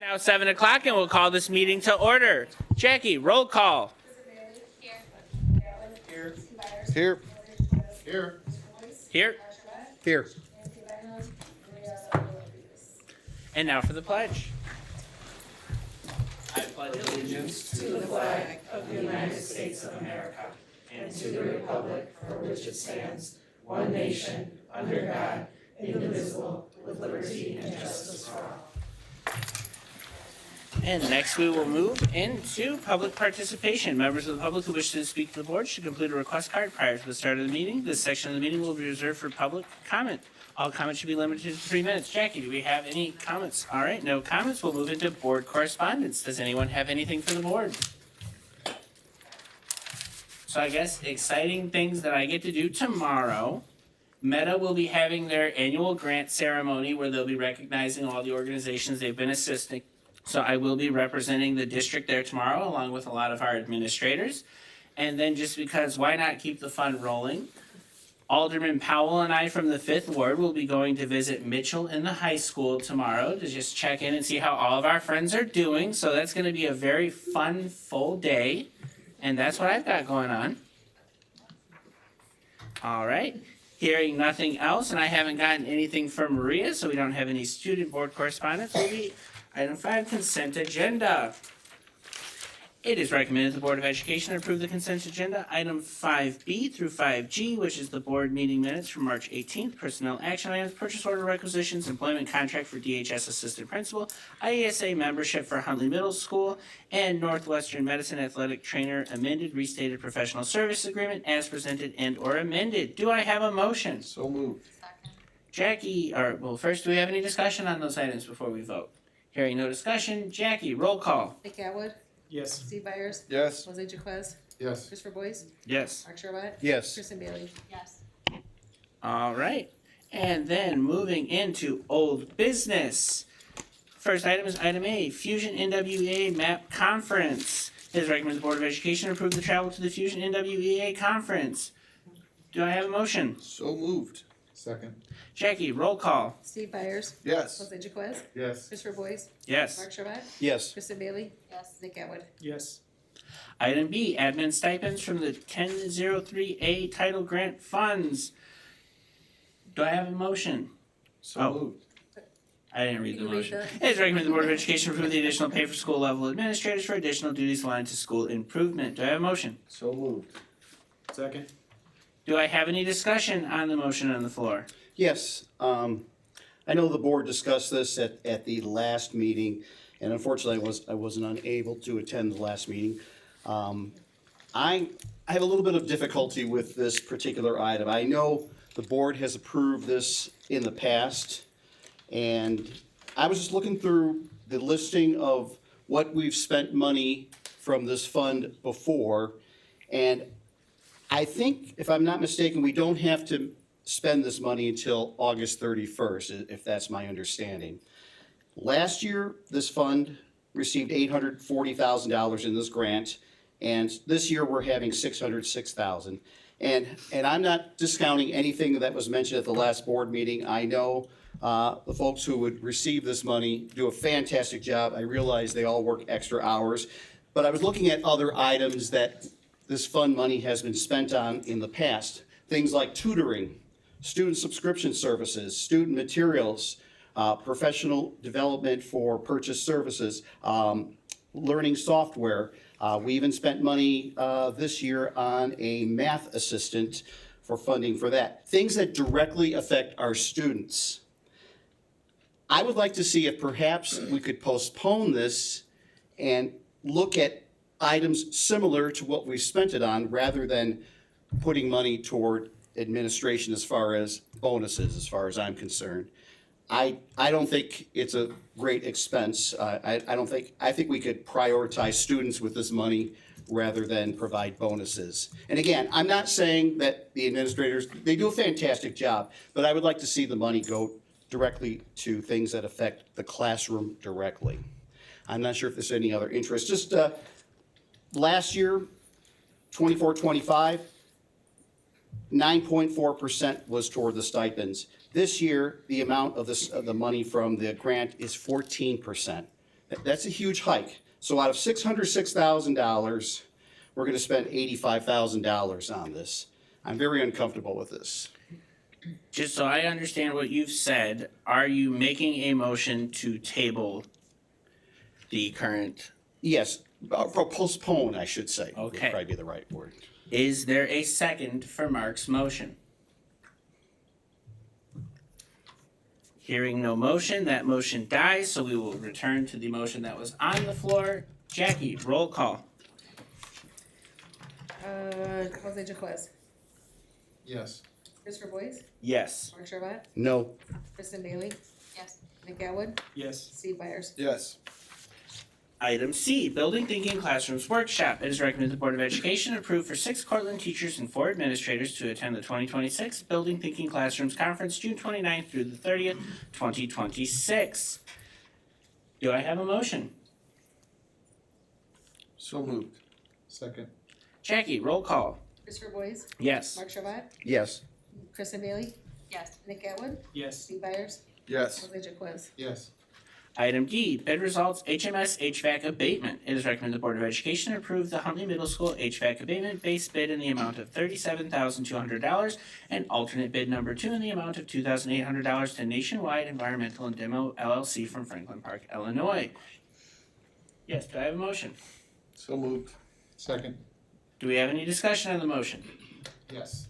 Now 7 o'clock, and we'll call this meeting to order. Jackie, roll call. Here. Here. Here. Here. And now for the pledge. I pledge allegiance to the flag of the United States of America and to the republic for which it stands, one nation, under God, indivisible, with liberty and justice for all. And next we will move into public participation. Members of the public who wish to speak to the board should complete a request card prior to the start of the meeting. This section of the meeting will be reserved for public comment. All comments should be limited to 3 minutes. Jackie, do we have any comments? All right, no comments. We'll move into board correspondence. Does anyone have anything for the board? So I guess exciting things that I get to do tomorrow. Meta will be having their annual grant ceremony where they'll be recognizing all the organizations they've been assisting. So I will be representing the district there tomorrow along with a lot of our administrators. And then just because why not keep the fun rolling? Alderman Powell and I from the 5th Ward will be going to visit Mitchell in the high school tomorrow to just check in and see how all of our friends are doing. So that's going to be a very fun, full day. And that's what I've got going on. All right. Hearing nothing else, and I haven't gotten anything from Maria, so we don't have any student board correspondence, will be Item 5, consent agenda. It is recommended the Board of Education approve the consent agenda, item 5B through 5G, which is the board meeting minutes from March 18th, personnel action items, purchase order requisitions, employment contract for DHS assistant principal, IESA membership for Huntley Middle School, and Northwestern Medicine athletic trainer amended restated professional service agreement as presented and or amended. Do I have a motion? So moved. Jackie, first, do we have any discussion on those items before we vote? Hearing no discussion, Jackie, roll call. Nick Atwood, Yes. Steve Byers, Yes. Jose Jaquez, Yes. Christopher Boyce, Yes. Mark Sherbat, Yes. Kristen Bailey. Yes. All right, and then moving into old business. First item is item A, Fusion NWEA MAP Conference. It is recommended the Board of Education approve the travel to the Fusion NWEA Conference. Do I have a motion? So moved. Second. Jackie, roll call. Steve Byers, Yes. Jose Jaquez, Yes. Christopher Boyce, Yes. Mark Sherbat, Yes. Kristen Bailey. Yes. Nick Atwood. Yes. Item B, admin stipends from the 1003A title grant funds. Do I have a motion? So moved. I didn't read the You can read motion. that. It is recommended the Board of Education approve the additional pay for school level administrators for additional duties aligned to school improvement. Do I have a motion? So moved. Second. Do I have any discussion on the motion on the floor? Yes, I know the board discussed this at the last meeting, and unfortunately, I wasn't unable to attend the last meeting. I have a little bit of difficulty with this particular item. I know the board has approved this in the past, and I was just looking through the listing of what we've spent money from this fund before, and I think, if I'm not mistaken, we don't have to spend this money until August 31st, if that's my understanding. Last year, this fund received $840,000 in this grant, and this year we're having $606,000. And I'm not discounting anything that was mentioned at the last board meeting. I know the folks who would receive this money do a fantastic job. I realize they all work extra hours, but I was looking at other items that this fund money has been spent on in the past. Things like tutoring, student subscription services, student materials, professional development for purchase services, learning software. We even spent money this year on a math assistant for funding for that. Things that directly affect our students. I would like to see if perhaps we could postpone this and look at items similar to what we spent it on rather than putting money toward administration as far as bonuses, as far as I'm concerned. I don't think it's a great expense. I think we could prioritize students with this money rather than provide bonuses. And again, I'm not saying that the administrators, they do a fantastic job, but I would like to see the money go directly to things that affect the classroom directly. I'm not sure if there's any other interest. Just last year, 24-25, 9.4% was toward the stipends. This year, the amount of the money from the grant is 14%. That's a huge hike. So out of $606,000, we're gonna spend $85,000 on this. I'm very uncomfortable with this. Just so I understand what you've said, are you making a motion to table the current? Yes, or postpone, I should say, would Okay. probably be the right word. Is there a second for Mark's motion? Hearing no motion, that motion dies, so we will return to the motion that was on the floor. Jackie, roll call. Jose Jaquez, Yes. Christopher Boyce, Yes. Mark Sherbat, No. Kristen Bailey. Yes. Nick Atwood, Yes. Steve Byers. Yes. Item C, Building Thinking Classrooms Workshop. It is recommended the Board of Education approve for 6 Cortland teachers and 4 administrators to attend the 2026 Building Thinking Classrooms Conference, June 29th through the 30th, 2026. Do I have a motion? So moved. Second. Jackie, roll call. Christopher Boyce, Yes. Mark Sherbat, Yes. Kristen Bailey, Yes. Nick Atwood, Yes. Steve Byers, Yes. Jose Jaquez. Yes. Item D, bid results HMS HVAC abatement. It is recommended the Board of Education approve the Huntley Middle School HVAC abatement base bid in the amount of $37,200 and alternate bid number 2 in the amount of $2,800 to Nationwide Environmental and Demo LLC from Franklin Park, Illinois. Yes, do I have a motion? So moved. Second. Do we have any discussion on the motion? Yes.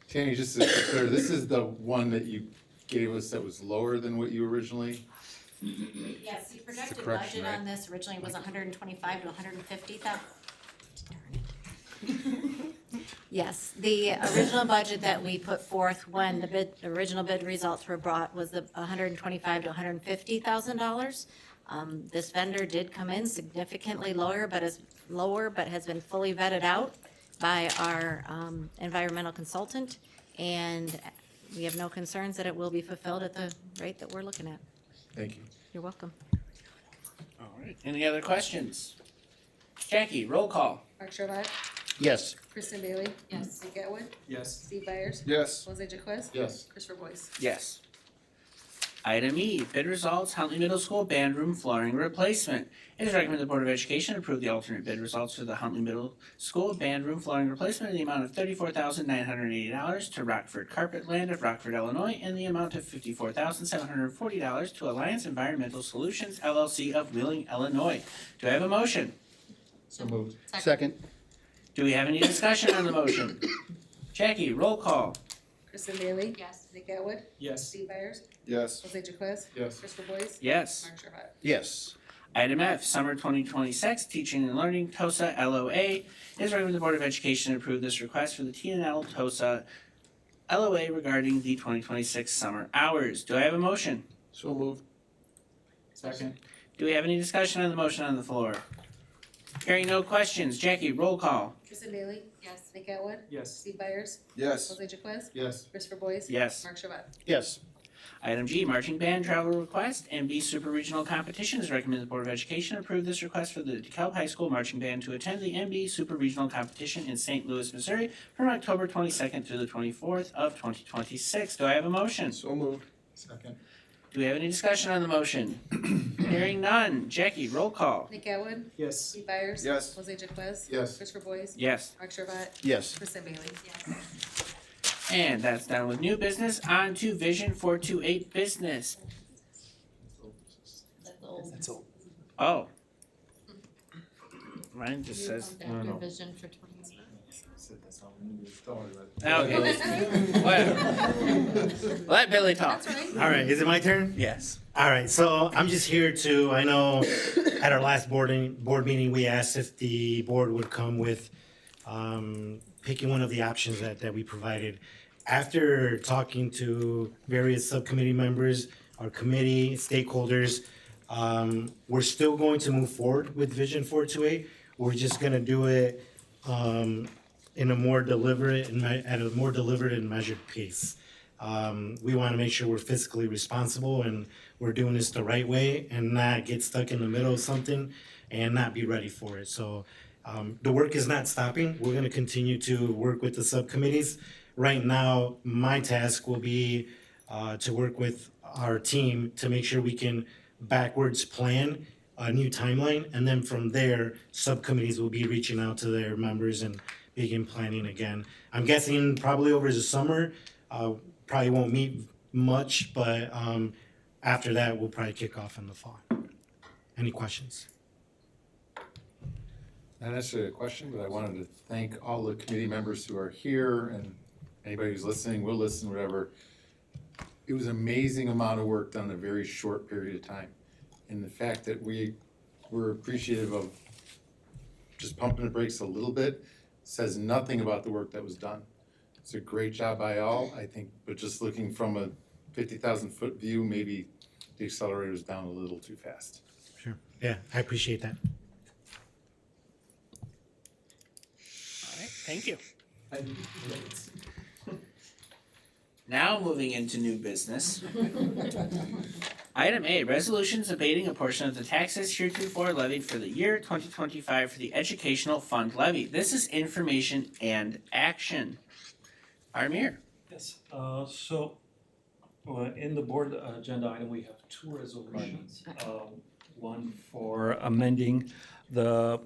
Tammy, just to be clear, this is the one that you gave us that was lower than what you originally? Yes, the projected correction, budget right? on this originally was 125 to 150,000. Yes, the original budget that we put forth when the original bid results were brought was the 125 to 150,000 dollars. This vendor did come in significantly lower, but has been fully vetted out by our environmental consultant, and we have no concerns that it will be fulfilled at the rate that we're looking at. Thank you. You're welcome. All right. Any other questions? Jackie, roll call. Mark Sherbat, Yes. Kristen Bailey, Yes. Nick Atwood, Yes. Steve Byers, Yes. Jose Jaquez, Yes. Christopher Boyce. Yes. Item E, bid results Huntley Middle School band room flooring replacement. It is recommended the Board of Education approve the alternate bid results for the Huntley Middle School band room flooring replacement in the amount of $34,980 to Rockford Carpetland of Rockford, Illinois, and the amount of $54,740 to Alliance Environmental Solutions LLC of Wheeling, Illinois. Do I have a motion? So moved. Second. Do we have any discussion on the motion? Jackie, roll call. Kristen Bailey, Yes. Nick Atwood, Yes. Steve Byers, Yes. Jose Jaquez, Yes. Christopher Boyce, Yes. Mark Sherbat. Yes. Item F, Summer 2026 Teaching and Learning TOSA LOA. It is recommended the Board of Education approve this request for the TNL TOSA LOA regarding the 2026 summer hours. Do I have a motion? So moved. Second. Do we have any discussion on the motion on the floor? Hearing no questions, Jackie, roll call. Kristen Bailey, Yes. Nick Atwood, Yes. Steve Byers, Yes. Jose Jaquez, Yes. Christopher Boyce, Yes. Mark Sherbat. Yes. Item G, Marching Band Travel Request, MB Super Regional Competition. It is recommended the Board of Education approve this request for the DeKalb High School Marching Band to attend the MB Super Regional Competition in St. Louis, Missouri from October 22nd through the 24th of 2026. Do I have a motion? So moved. Second. Do we have any discussion on the motion? Hearing none. Jackie, roll call. Nick Atwood, Yes. Steve Byers, Yes. Jose Jaquez, Yes. Christopher Boyce, Yes. Mark Sherbat, Yes. Kristen Bailey. Yes. And that's done with new business. On to Vision 428 business. That's all. Oh. Mine just says. Vision for 20. Don't worry about it. Okay. Whatever. Let Billy talk. All right, is it my turn? Yes. All right, so I'm just here to, I know at our last board meeting, we asked if the board would come with picking one of the options that we provided. After talking to various subcommittee members, our committee, stakeholders, we're still going to move forward with Vision 428. We're just gonna do it in a more deliberate and at a more deliberate and measured pace. We want to make sure we're fiscally responsible and we're doing this the right way and not get stuck in the middle of something and not be ready for it. So the work is not stopping. We're going to continue to work with the subcommittees. Right now, my task will be to work with our team to make sure we can backwards plan, a new timeline, and then from there, subcommittees will be reaching out to their members and begin planning again. I'm guessing probably over the summer, probably won't meet much, but after that, we'll probably kick off in the fall. Any questions? Not necessarily a question, but I wanted to thank all the committee members who are here and anybody who's listening, will listen, whatever. It was an amazing amount of work done in a very short period of time. And the fact that we were appreciative of just pumping the brakes a little bit says nothing about the work that was done. It's a great job by all, I think, but just looking from a 50,000-foot view, maybe the accelerator's down a little too fast. Sure. Yeah, I appreciate that. All right, thank you. Now moving into new business. Item A, resolutions abating a portion of the taxes heretofore levied for the year 2025 for the educational fund levy. This is information and action. Armir. Yes, in the board agenda item, we have two resolutions. One for amending the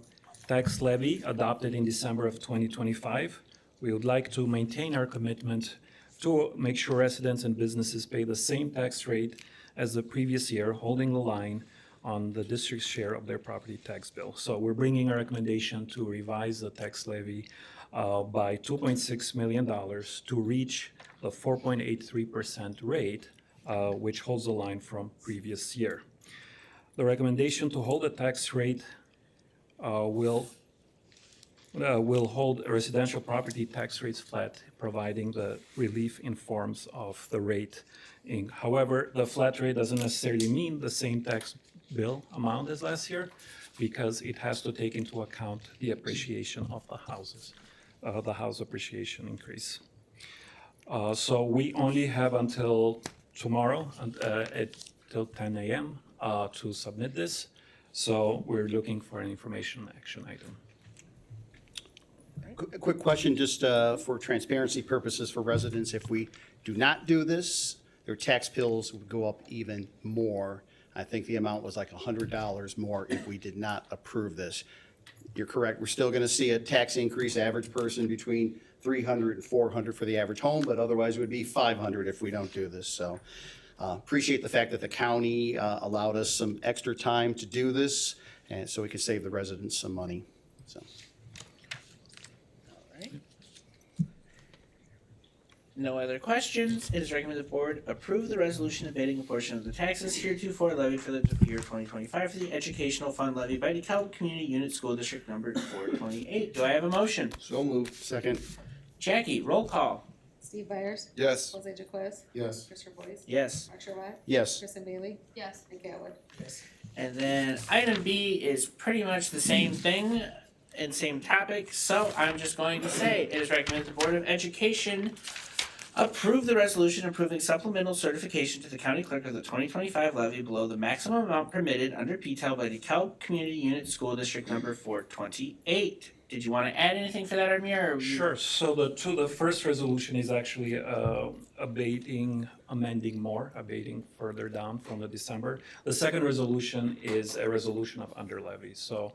tax levy adopted in December of 2025. We would like to maintain our commitment to make sure residents and businesses pay the same tax rate as the previous year, holding the line on the district's share of their property tax bill. So we're bringing a recommendation to revise the tax levy by $2.6 million to reach the 4.83% rate, which holds the line from previous year. The recommendation to hold the tax rate will hold residential property tax rates flat, providing the relief in forms of the rate. However, the flat rate doesn't necessarily mean the same tax bill amount as last year, because it has to take into account the appreciation of the houses, the house appreciation increase. So we only have until tomorrow, till 10 a.m. To submit this. So we're looking for an information action item. A quick question, just for transparency purposes for residents. If we do not do this, their tax bills would go up even more. I think the amount was like $100 more if we did not approve this. You're correct. We're still going to see a tax increase, average person between $300 and $400 for the average home, but otherwise it would be $500 if we don't do this. So appreciate the fact that the county allowed us some extra time to do this, and so we could save the residents some money. So. No other questions. It is recommended the board approve the resolution abating a portion of the taxes heretofore levied for the year 2025 for the educational fund levied by DeKalb Community Unit School District number 428. Do I have a motion? So moved. Second. Jackie, roll call. Steve Byers. Yes. Jose Jaquez. Yes. Christopher Boyce. Yes. Mark Sherlock. Yes. Kristen Bailey. Yes. And Kayla. And then item B is pretty much the same thing and same topic, so I'm just going to say it is recommended the Board of Education approve the resolution approving supplemental certification to the county clerk of the 2025 levy below the maximum amount permitted under PTEL by DeKalb Community Unit School District number 428. Did you want to add anything for that, Armir? Or Sure, so the first resolution is actually abating further down from the December. The second resolution is a resolution of under levy. So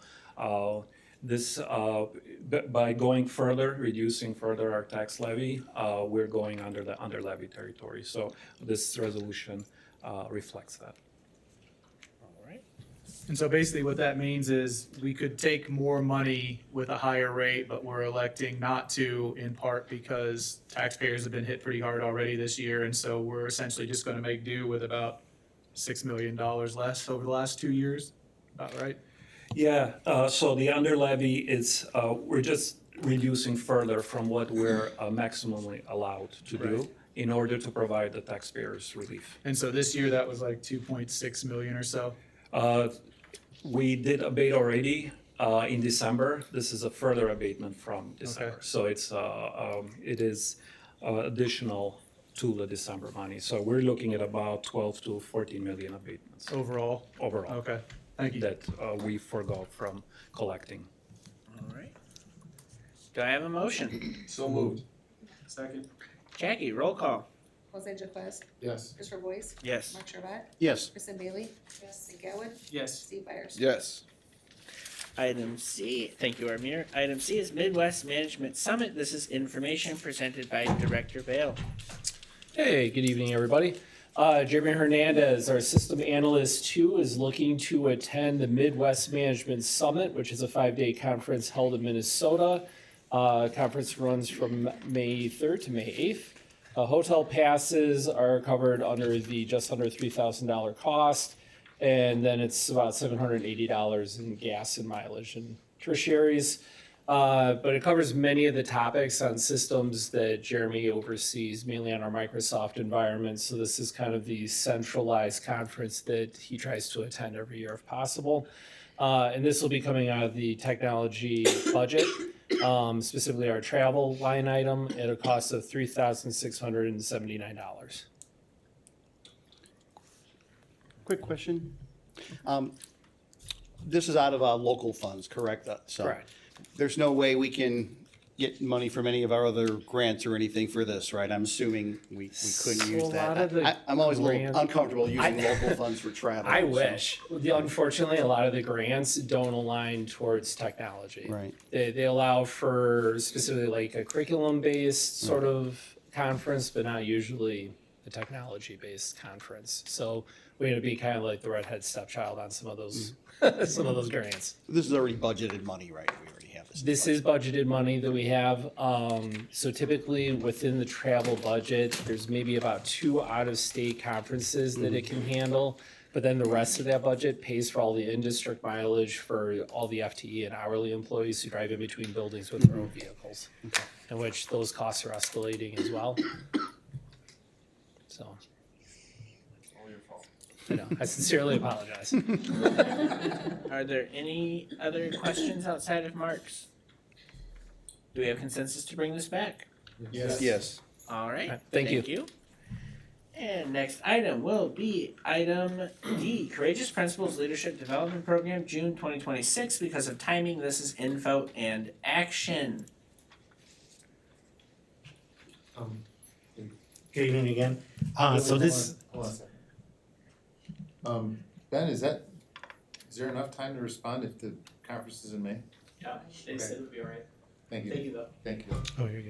by going further, reducing further our tax levy, we're going under the under levy territory. So this resolution reflects that. And so basically what that means is we could take more money with a higher rate, but we're electing not to, in part because taxpayers have been hit pretty hard already this year. And so we're essentially just going to make do with about $6 million less over the last 2 years. About right? Yeah, so the under levy is, we're just reducing further from what we're maximally allowed to do Right. in order to provide the taxpayers relief. And so this year that was like 2.6 million or so. We did abate already in December. This is a further abatement from December. Okay. So it is additional to the December money. So we're looking at about 12 to 14 million abatements Overall. overall Okay. Thank you. that we forgo from collecting. All right. Do I have a motion? So moved. Second. Jackie, roll call. Jose Jaquez, Yes. Christopher Boyce, Yes. Mark Servat, Yes. Kristen Bailey. Yes. Nick Atwood, Yes. Steve Byers. Yes. Item C, thank you, Amir. Item C is Midwest Management Summit. This is information presented by Director Bale. Hey, good evening, everybody. Jeremy Hernandez, our system analyst 2, is looking to attend the Midwest Management Summit, which is a 5-day conference held in Minnesota. Conference runs from May 3rd to May 8th. Hotel passes are covered under the just under $3,000 cost, and then it's about $780 in gas and mileage and tertiaries. But it covers many of the topics on systems that Jeremy oversees, mainly on our Microsoft environment. So this is kind of the centralized conference that he tries to attend every year if possible. And this will be coming out of the technology budget, specifically our travel line item at a cost of $3,679. Quick question. This is out of local funds, correct? So Correct. there's no way we can get money from any of our other grants or anything for this, right? I'm assuming we couldn't So use a lot of that. the I'm always a little grants- uncomfortable using local funds for travel. I so- wish. Unfortunately, a lot of the grants don't align towards technology. Right. They allow for specifically like a curriculum-based sort of conference, but not usually a technology-based conference. So we're gonna be kind of like the redhead stepchild on some of those, some of those grants. This is already budgeted money, right? We already have this. This is budgeted money that we have. So typically within the travel budget, there's maybe about 2 out-of-state conferences that it can handle. But then the rest of that budget pays for all the in-district mileage for all the FTE and hourly employees who drive in between buildings with their own vehicles. In which those costs are escalating as well. So. I know, I sincerely apologize. Are there any other questions outside of Mark's? Do we have consensus to bring this back? Yes. Yes. All right. Right, thank you. And next item will be item D, Courageous Principles Leadership Development Program, June 2026. Because of timing, this is info and action. Good evening again. So this, Hold on a second. Ben, is there enough time to respond if the conference is in May? Yeah, they said it would be all right. Thank you. Thank you though. Thank you. oh, you're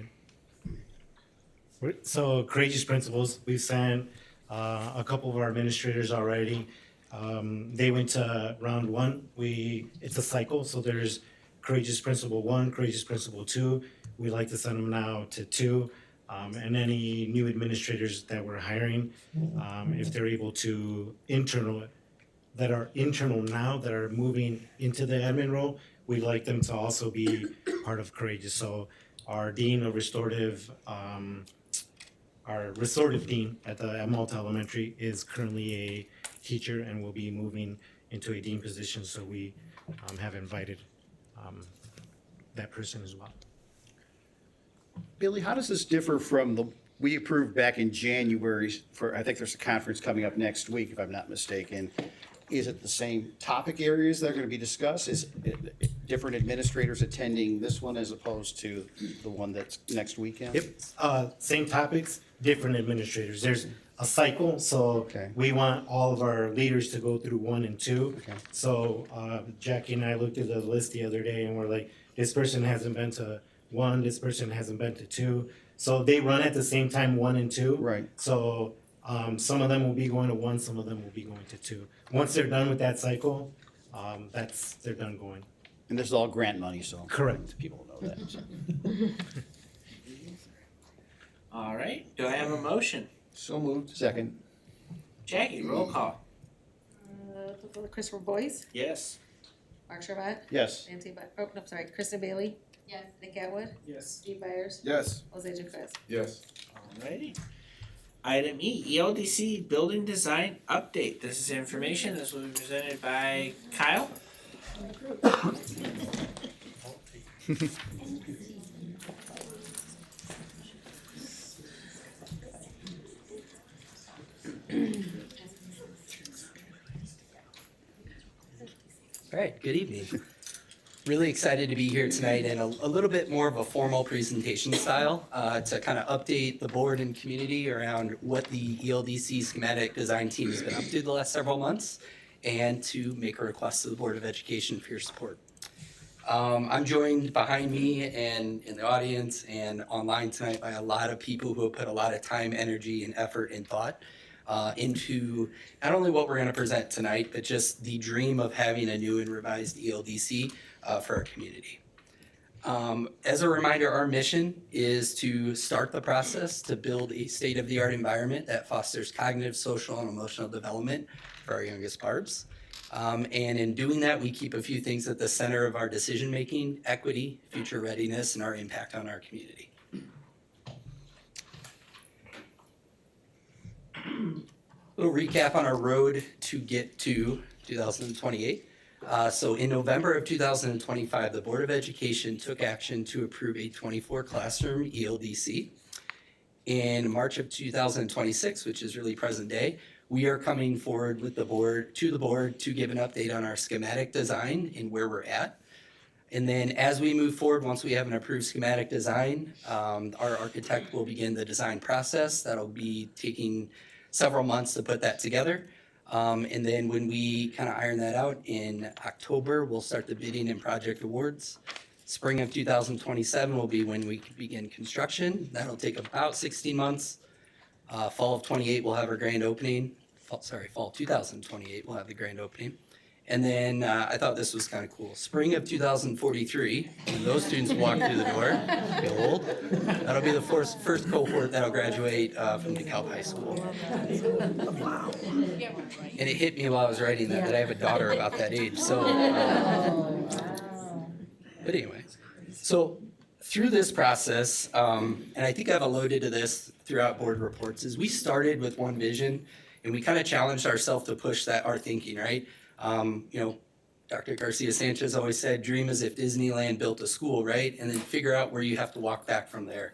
good. So Courageous Principles, we've sent a couple of our administrators already. They went to round 1. It's a cycle, so there's Courageous Principle 1, Courageous Principle 2. We like to send them now to 2. And any new administrators that we're hiring, if they're able to internal now, that are moving into the admin role, we'd like them to also be part of Courageous. So our dean of restorative, our restorative dean at Malta Elementary is currently a teacher and will be moving into a dean position. So we have invited that person as well. Billy, how does this differ from we approved back in January for, I think there's a conference coming up next week, if I'm not mistaken. Is it the same topic areas that are gonna be discussed? Is it different administrators attending this one as opposed to the one that's next weekend? Yep, same topics, different administrators. There's a cycle, so Okay. we want all of our leaders to go through 1 and 2. Okay. So Jackie and I looked at the list the other day and we're like, this person hasn't been to 1, this person hasn't been to 2. So they run at the same time, 1 and 2. Right. So some of them will be going to 1, some of them will be going to 2. Once they're done with that cycle, they're done going. And this is all grant money, so. Correct. People know that. so. All right. Do I have a motion? So moved. Second. Jackie, roll call. Christopher Boyce, Yes. Mark Servat, Yes. Kristen Bailey. Yes. Nick Atwood, Yes. Steve Byers, Yes. Jose Jaquez. Yes. Alrighty. Item E, ELDC Building Design Update. This is information. This will be presented by Kyle. All right, good evening. Really excited to be here tonight and a little bit more of a formal presentation style to kind of update the board and community around what the ELDC schematic design team has been up to the last several months and to make a request to the Board of Education for your support. I'm joined behind me and in the audience and online tonight by a lot of people who have put a lot of time, energy, and effort and thought into not only what we're going to present tonight, but just the dream of having a new and revised ELDC for our community. As a reminder, our mission is to start the process to build a state-of-the-art environment that fosters cognitive, social, and emotional development for our youngest barbs. And in doing that, we keep a few things at the center of our decision-making: equity, future readiness, and our impact on our community. A little recap on our road to get to 2028. So in November of 2025, the Board of Education took action to approve a 24 classroom ELDC. In March of 2026, which is really present day, we are coming forward with the board to give an update on our schematic design and where we're at. And then as we move forward, once we have an approved schematic design, our architect will begin the design process. That'll be taking several months to put that together. And then when we kind of iron that out in October, we'll start the bidding and project awards. Spring of 2027 will be when we begin construction. That'll take about 16 months. Fall of 28 we'll have our grand opening. Fall of 2028 we'll have the grand opening. And then I thought this was kind of cool. Spring of 2043, when those students walk through the door, get old, that'll be the first cohort that'll graduate from DeKalb High School. And it hit me while I was writing that I have a daughter about that age. So, but anyway, so through this process, and I think I've alluded to this throughout board reports, is we started with one vision and we kind of challenged ourselves to push our thinking, right? Dr. Garcia Sanchez always said, dream as if Disneyland built a school, right? And then figure out where you have to walk back from there.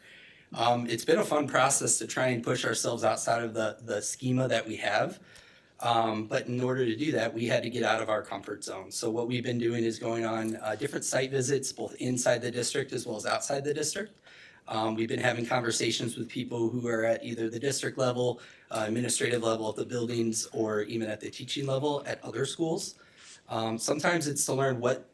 It's been a fun process to try and push ourselves outside of the schema that we have. But in order to do that, we had to get out of our comfort zone. So what we've been doing is going on different site visits, both inside the district as well as outside the district. We've been having conversations with people who are at either the district level, administrative level of the buildings, or even at the teaching level at other schools. Sometimes it's to learn what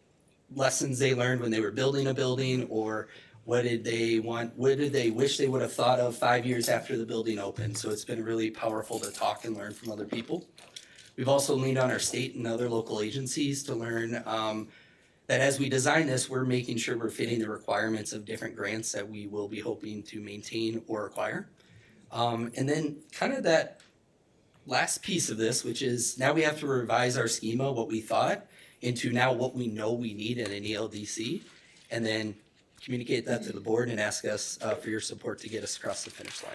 lessons they learned when they were building a building, or what did they wish they would have thought of 5 years after the building opened. So it's been really powerful to talk and learn from other people. We've also leaned on our state and other local agencies to learn that as we design this, we're making sure we're fitting the requirements of different grants that we will be hoping to maintain or acquire. And then kind of that last piece of this, which is now we have to revise our schema, what we thought, into now what we know we need in an ELDC, and then communicate that to the board and ask us for your support to get us across the finish line.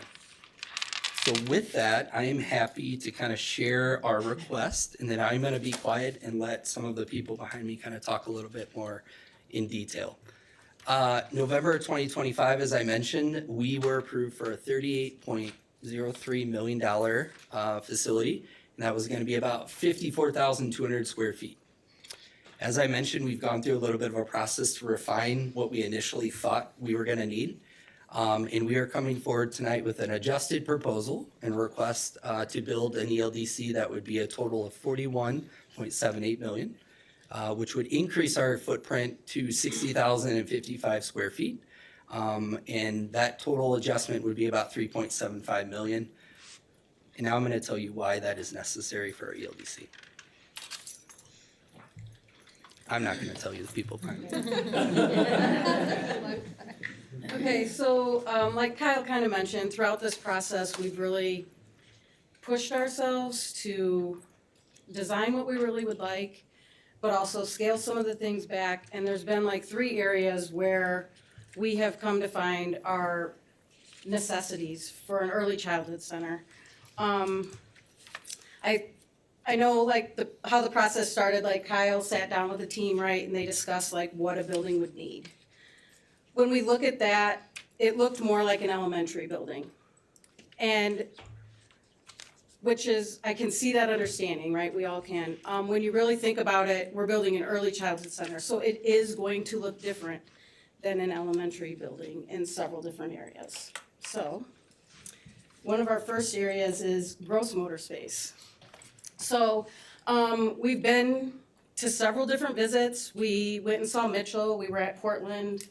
So with that, I am happy to kind of share our request, and then I'm going to be quiet and let some of the people behind me kind of talk a little bit more in detail. November 2025, as I mentioned, we were approved for a $38.03 million facility, and that was going to be about 54,200 square feet. As I mentioned, we've gone through a little bit of a process to refine what we initially thought we were going to need. And we are coming forward tonight with an adjusted proposal and request to build an ELDC that would be a total of $41.78 million, which would increase our footprint to 60,055 square feet. And that total adjustment would be about $3.75 million. And now I'm going to tell you why that is necessary for our ELDC. I'm not going to tell you, the people behind me. Okay, so like Kyle kind of mentioned, throughout this process, we've really pushed ourselves to design what we really would like, but also scale some of the things back. And there's been like 3 areas where we have come to find our necessities for an early childhood center. I know like how the process started, like Kyle sat down with the team, right, and they discussed like what a building would need. When we look at that, it looked more like an elementary building. And which is, I can see that understanding, right? We all can. When you really think about it, we're building an early childhood center, so it is going to look different than an elementary building in several different areas. So, one of our first areas is gross motor space. So, we've been to several different visits. We went and saw Mitchell, we were at Portland.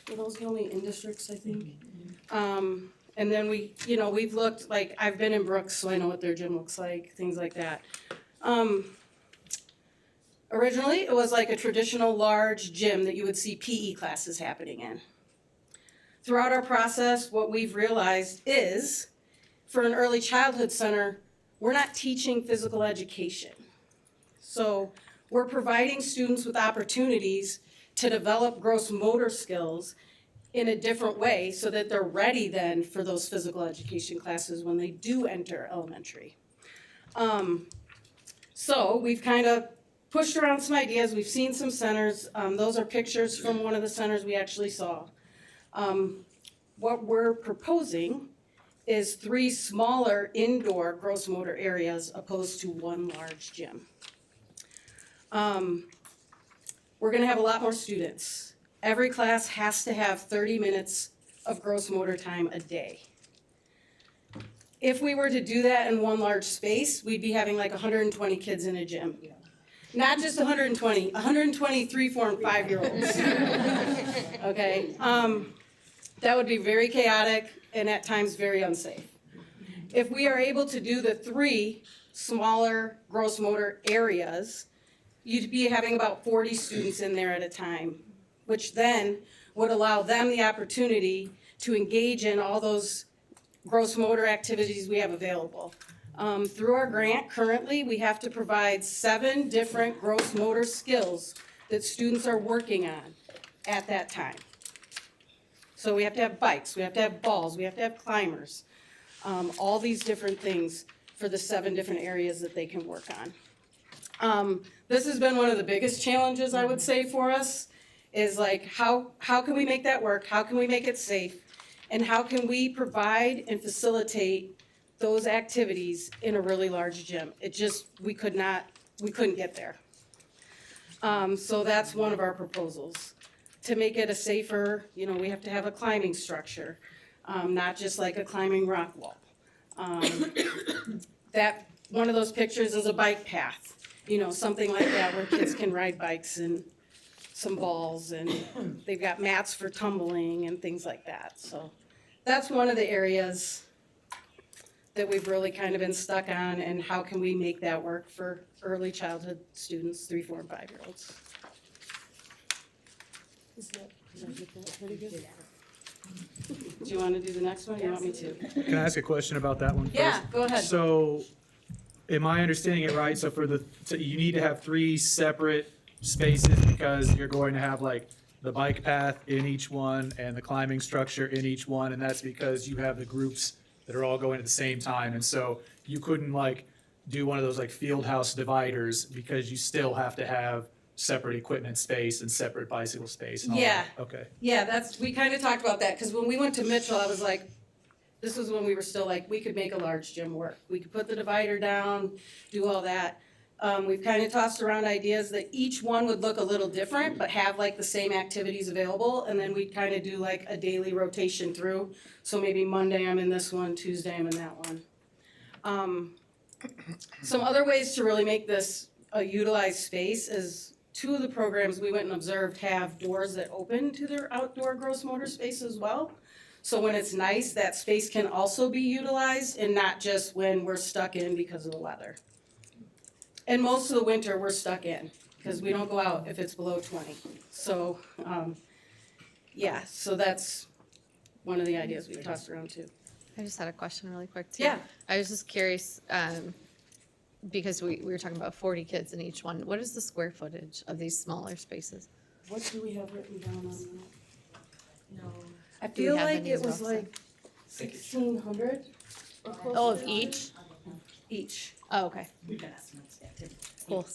Were those the only in-districts, I think? And then we've looked, like, I've been in Brooks, so I know what their gym looks like, things like that. Originally, it was like a traditional large gym that you would see PE classes happening in. Throughout our process, what we've realized is, for an early childhood center, we're not teaching physical education. So we're providing students with opportunities to develop gross motor skills in a different way so that they're ready then for those physical education classes when they do enter elementary. So we've kind of pushed around some ideas. We've seen some centers. Those are pictures from one of the centers we actually saw. What we're proposing is 3 smaller indoor gross motor areas opposed to 1 large gym. We're gonna have a lot more students. Every class has to have 30 minutes of gross motor time a day. If we were to do that in 1 large space, we'd be having like 120 kids in a gym. Not just 120, 120 3, 4, and 5-year-olds. Okay, that would be very chaotic and at times very unsafe. If we are able to do the 3 smaller gross motor areas, you'd be having about 40 students in there at a time, which then would allow them the opportunity to engage in all those gross motor activities we have available. Through our grant, currently, we have to provide 7 different gross motor skills that students are working on at that time. So we have to have bikes, we have to have balls, we have to have climbers, all these different things for the 7 different areas that they can work on. This has been one of the biggest challenges, I would say, for us, is like, how can we make that work? How can we make it safe? And how can we provide and facilitate those activities in a really large gym? We couldn't get there. So that's one of our proposals. To make it a safer, we have to have a climbing structure, not just like a climbing rock wall. That, one of those pictures is a bike path, something like that where kids can ride bikes and some balls, and they've got mats for tumbling and things like that. So that's one of the areas that we've really kind of been stuck on, and how can we make that work for early childhood students, 3, 4, and 5-year-olds. Do you want to do the next one, or you want me to? Can I ask a question about that one first? Yeah, go ahead. So, am I understanding it right? So you need to have 3 separate spaces because you're going to have like the bike path in each one and the climbing structure in each one, and that's because you have the groups that are all going at the same time, and so you couldn't like do one of those like field house dividers because you still have to have separate equipment space and separate bicycle space and all that? Okay. Yeah, we kind of talked about that, because when we went to Mitchell, I was like, this was when we were still like, we could make a large gym work. We could put the divider down, do all that. We've kind of tossed around ideas that each one would look a little different, but have like the same activities available, and then we'd kind of do like a daily rotation through. So maybe Monday I'm in this one, Tuesday I'm in that one. Some other ways to really make this a utilized space is 2 of the programs we went and observed have doors that open to their outdoor gross motor space as well. So when it's nice, that space can also be utilized, and not just when we're stuck in because of the weather. And most of the winter, we're stuck in, because we don't go out if it's below 20. So, so that's one of the ideas we've tossed around too. I just had a question really quick too. Yeah. I was just curious, because we were talking about 40 kids in each one. What is the square footage of these smaller spaces? What do we have written down on that? No. I Do we feel have like any it was rough like 1,600 or close Oh, to of that. each? Each. Oh, okay. Cool.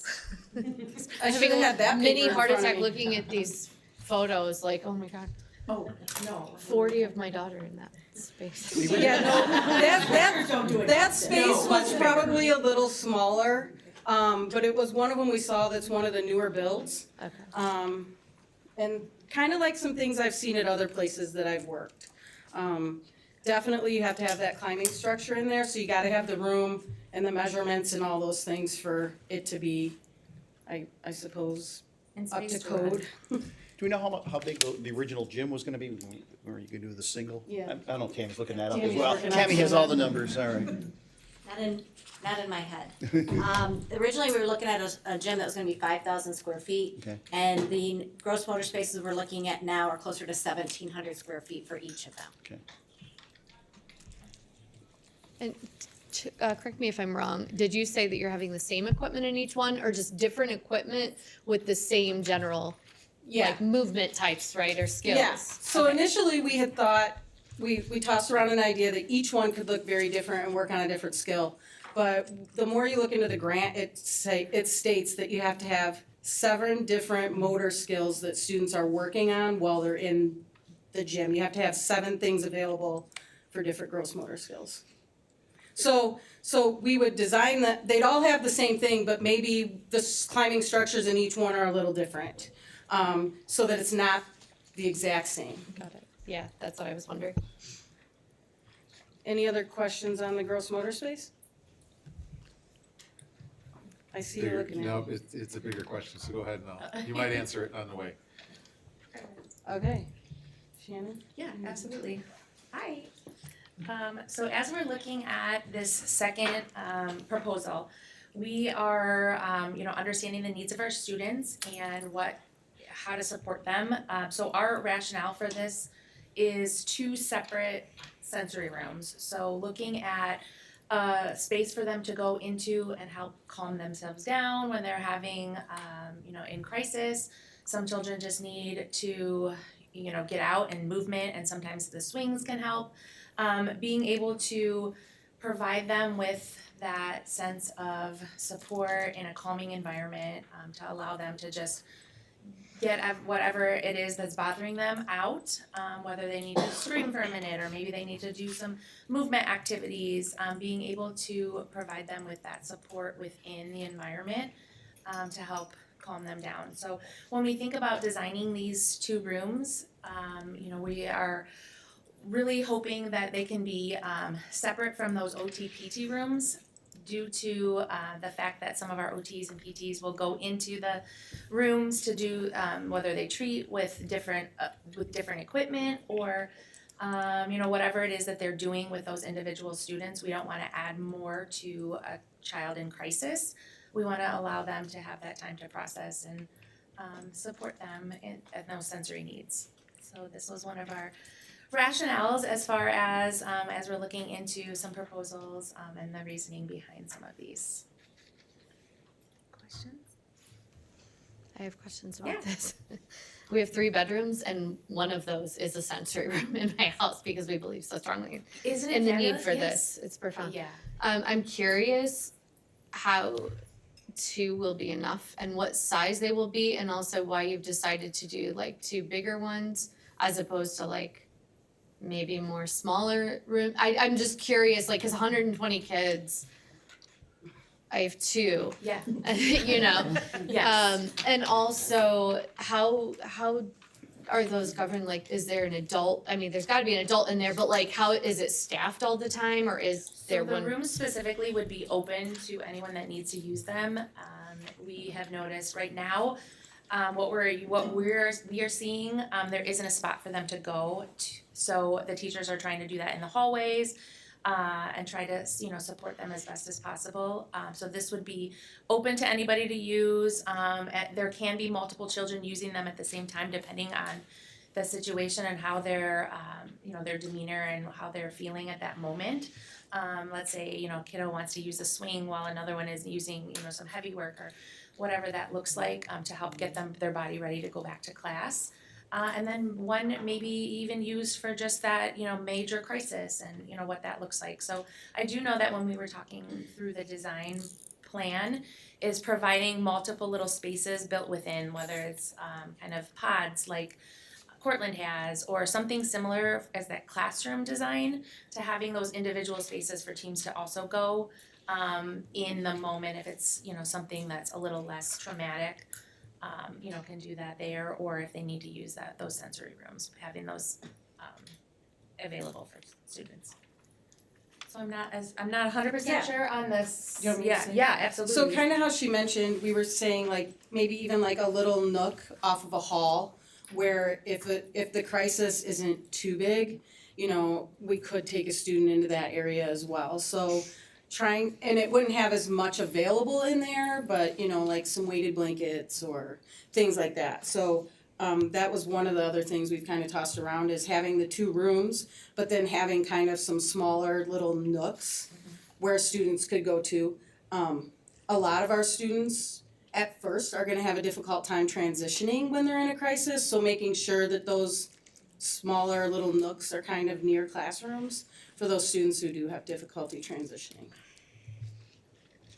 I should have had that Mini paper in heart front of attack me. looking at these photos, like, oh my God. Oh, no. 40 of my daughter in that space. Yeah, no, that space was probably a little smaller, but it was one of them we saw that's one of the newer builds. Okay. And kind of like some things I've seen at other places that I've worked. Definitely you have to have that climbing structure in there, so you gotta have the room and the measurements and all those things for it to be, I suppose, up to code. Do we know how big the original gym was gonna be, where you could do the single? Yeah. I don't know, Tammy's looking that up as Tammy's well. working on Tammy has some all of the numbers, all right. Not in my head. Originally, we were looking at a gym that was gonna be 5,000 square feet. Okay. And the gross motor spaces we're looking at now are closer to 1,700 square feet for each of them. Okay. And correct me if I'm wrong, did you say that you're having the same equipment in each one or just different equipment with the same general like movement types, right, or skills? Yeah, so initially we had thought, we tossed around an idea that each one could look very different and work on a different skill. But the more you look into the grant, it states that you have to have 7 different motor skills that students are working on while they're in the gym. You have to have 7 things available for different gross motor skills. So we would design that, they'd all have the same thing, but maybe the climbing structures in each one are a little different. So that it's not the exact same. Got it. Yeah, that's what I was wondering. Any other questions on the gross motor space? I see you Bigger- looking at No, me. it's a bigger question, so go ahead and you might answer it on the way. Okay. Shannon? Yeah, absolutely. Hi. So as we're looking at this second proposal, we are, understanding the needs of our students and how to support them. So our rationale for this is 2 separate sensory rooms. So looking at a space for them to go into and help calm themselves down when they're having, in crisis. Some children just need to, get out and movement, and sometimes the swings can help. Being able to provide them with that sense of support in a calming environment, to allow them to just get whatever it is that's bothering them out, whether they need to scream for a minute or maybe they need to do some movement activities, being able to provide them with that support within the environment to help calm them down. So when we think about designing these 2 rooms, we are really hoping that they can be separate from those OT-PT rooms due to the fact that some of our OTs and PTs will go into the rooms to do whether they treat with different equipment or whatever it is that they're doing with those individual students. We don't want to add more to a child in crisis. We want to allow them to have that time to process and support them at those sensory needs. So this was one of our rationales as far as we're looking into some proposals and the reasoning behind some of these. Questions? I have questions about Yeah. this. We have 3 bedrooms and one of those is a sensory room in my house because we believe so strongly Isn't in it the need fabulous? for Yes. this. It's profound. Yeah. I'm curious how 2 will be enough and what size they will be, and also why you've decided to do like 2 bigger ones as opposed to like maybe more smaller room. I'm just curious, like, cause 120 kids, I have 2, Yeah. Yes. And also how are those governed? Like, is there an adult? I mean, there's gotta be an adult in there, but like, how, is it staffed all the time or is there So one? the rooms specifically would be open to anyone that needs to use them. We have noticed right now, what we are seeing, there isn't a spot for them to go to. So the teachers are trying to do that in the hallways, and try to, support them as best as possible. So this would be open to anybody to use. There can be multiple children using them at the same time, depending on the situation and how their demeanor and how they're feeling at that moment. Let's say, kiddo wants to use a swing while another one is using, some heavy work or whatever that looks like, to help get their body ready to go back to class. And then one maybe even used for just that, major crisis and, what that looks like. So I do know that when we were talking through the design plan is providing multiple little spaces built within, whether it's kind of pods like Cortland has, or something similar as that classroom design, to having those individual spaces for teams to also go in the moment if it's, you know, something that's a little less traumatic, you know, can do that there, or if they need to use those sensory rooms, having those available for students. So I'm not 100% Yeah. sure on this. You want me to Yeah, say? yeah, absolutely. So kind of how she mentioned, we were saying like maybe even like a little nook off of a hall where if the crisis isn't too big, you know, we could take a student into that area as well. So and it wouldn't have as much available in there, but you know, like some weighted blankets or things like that. So that was one of the other things we've kind of tossed around, is having the 2 rooms, but then having kind of some smaller little nooks where students could go to. A lot of our students at first are gonna have a difficult time transitioning when they're in a crisis, so making sure that those smaller little nooks are kind of near classrooms for those students who do have difficulty transitioning.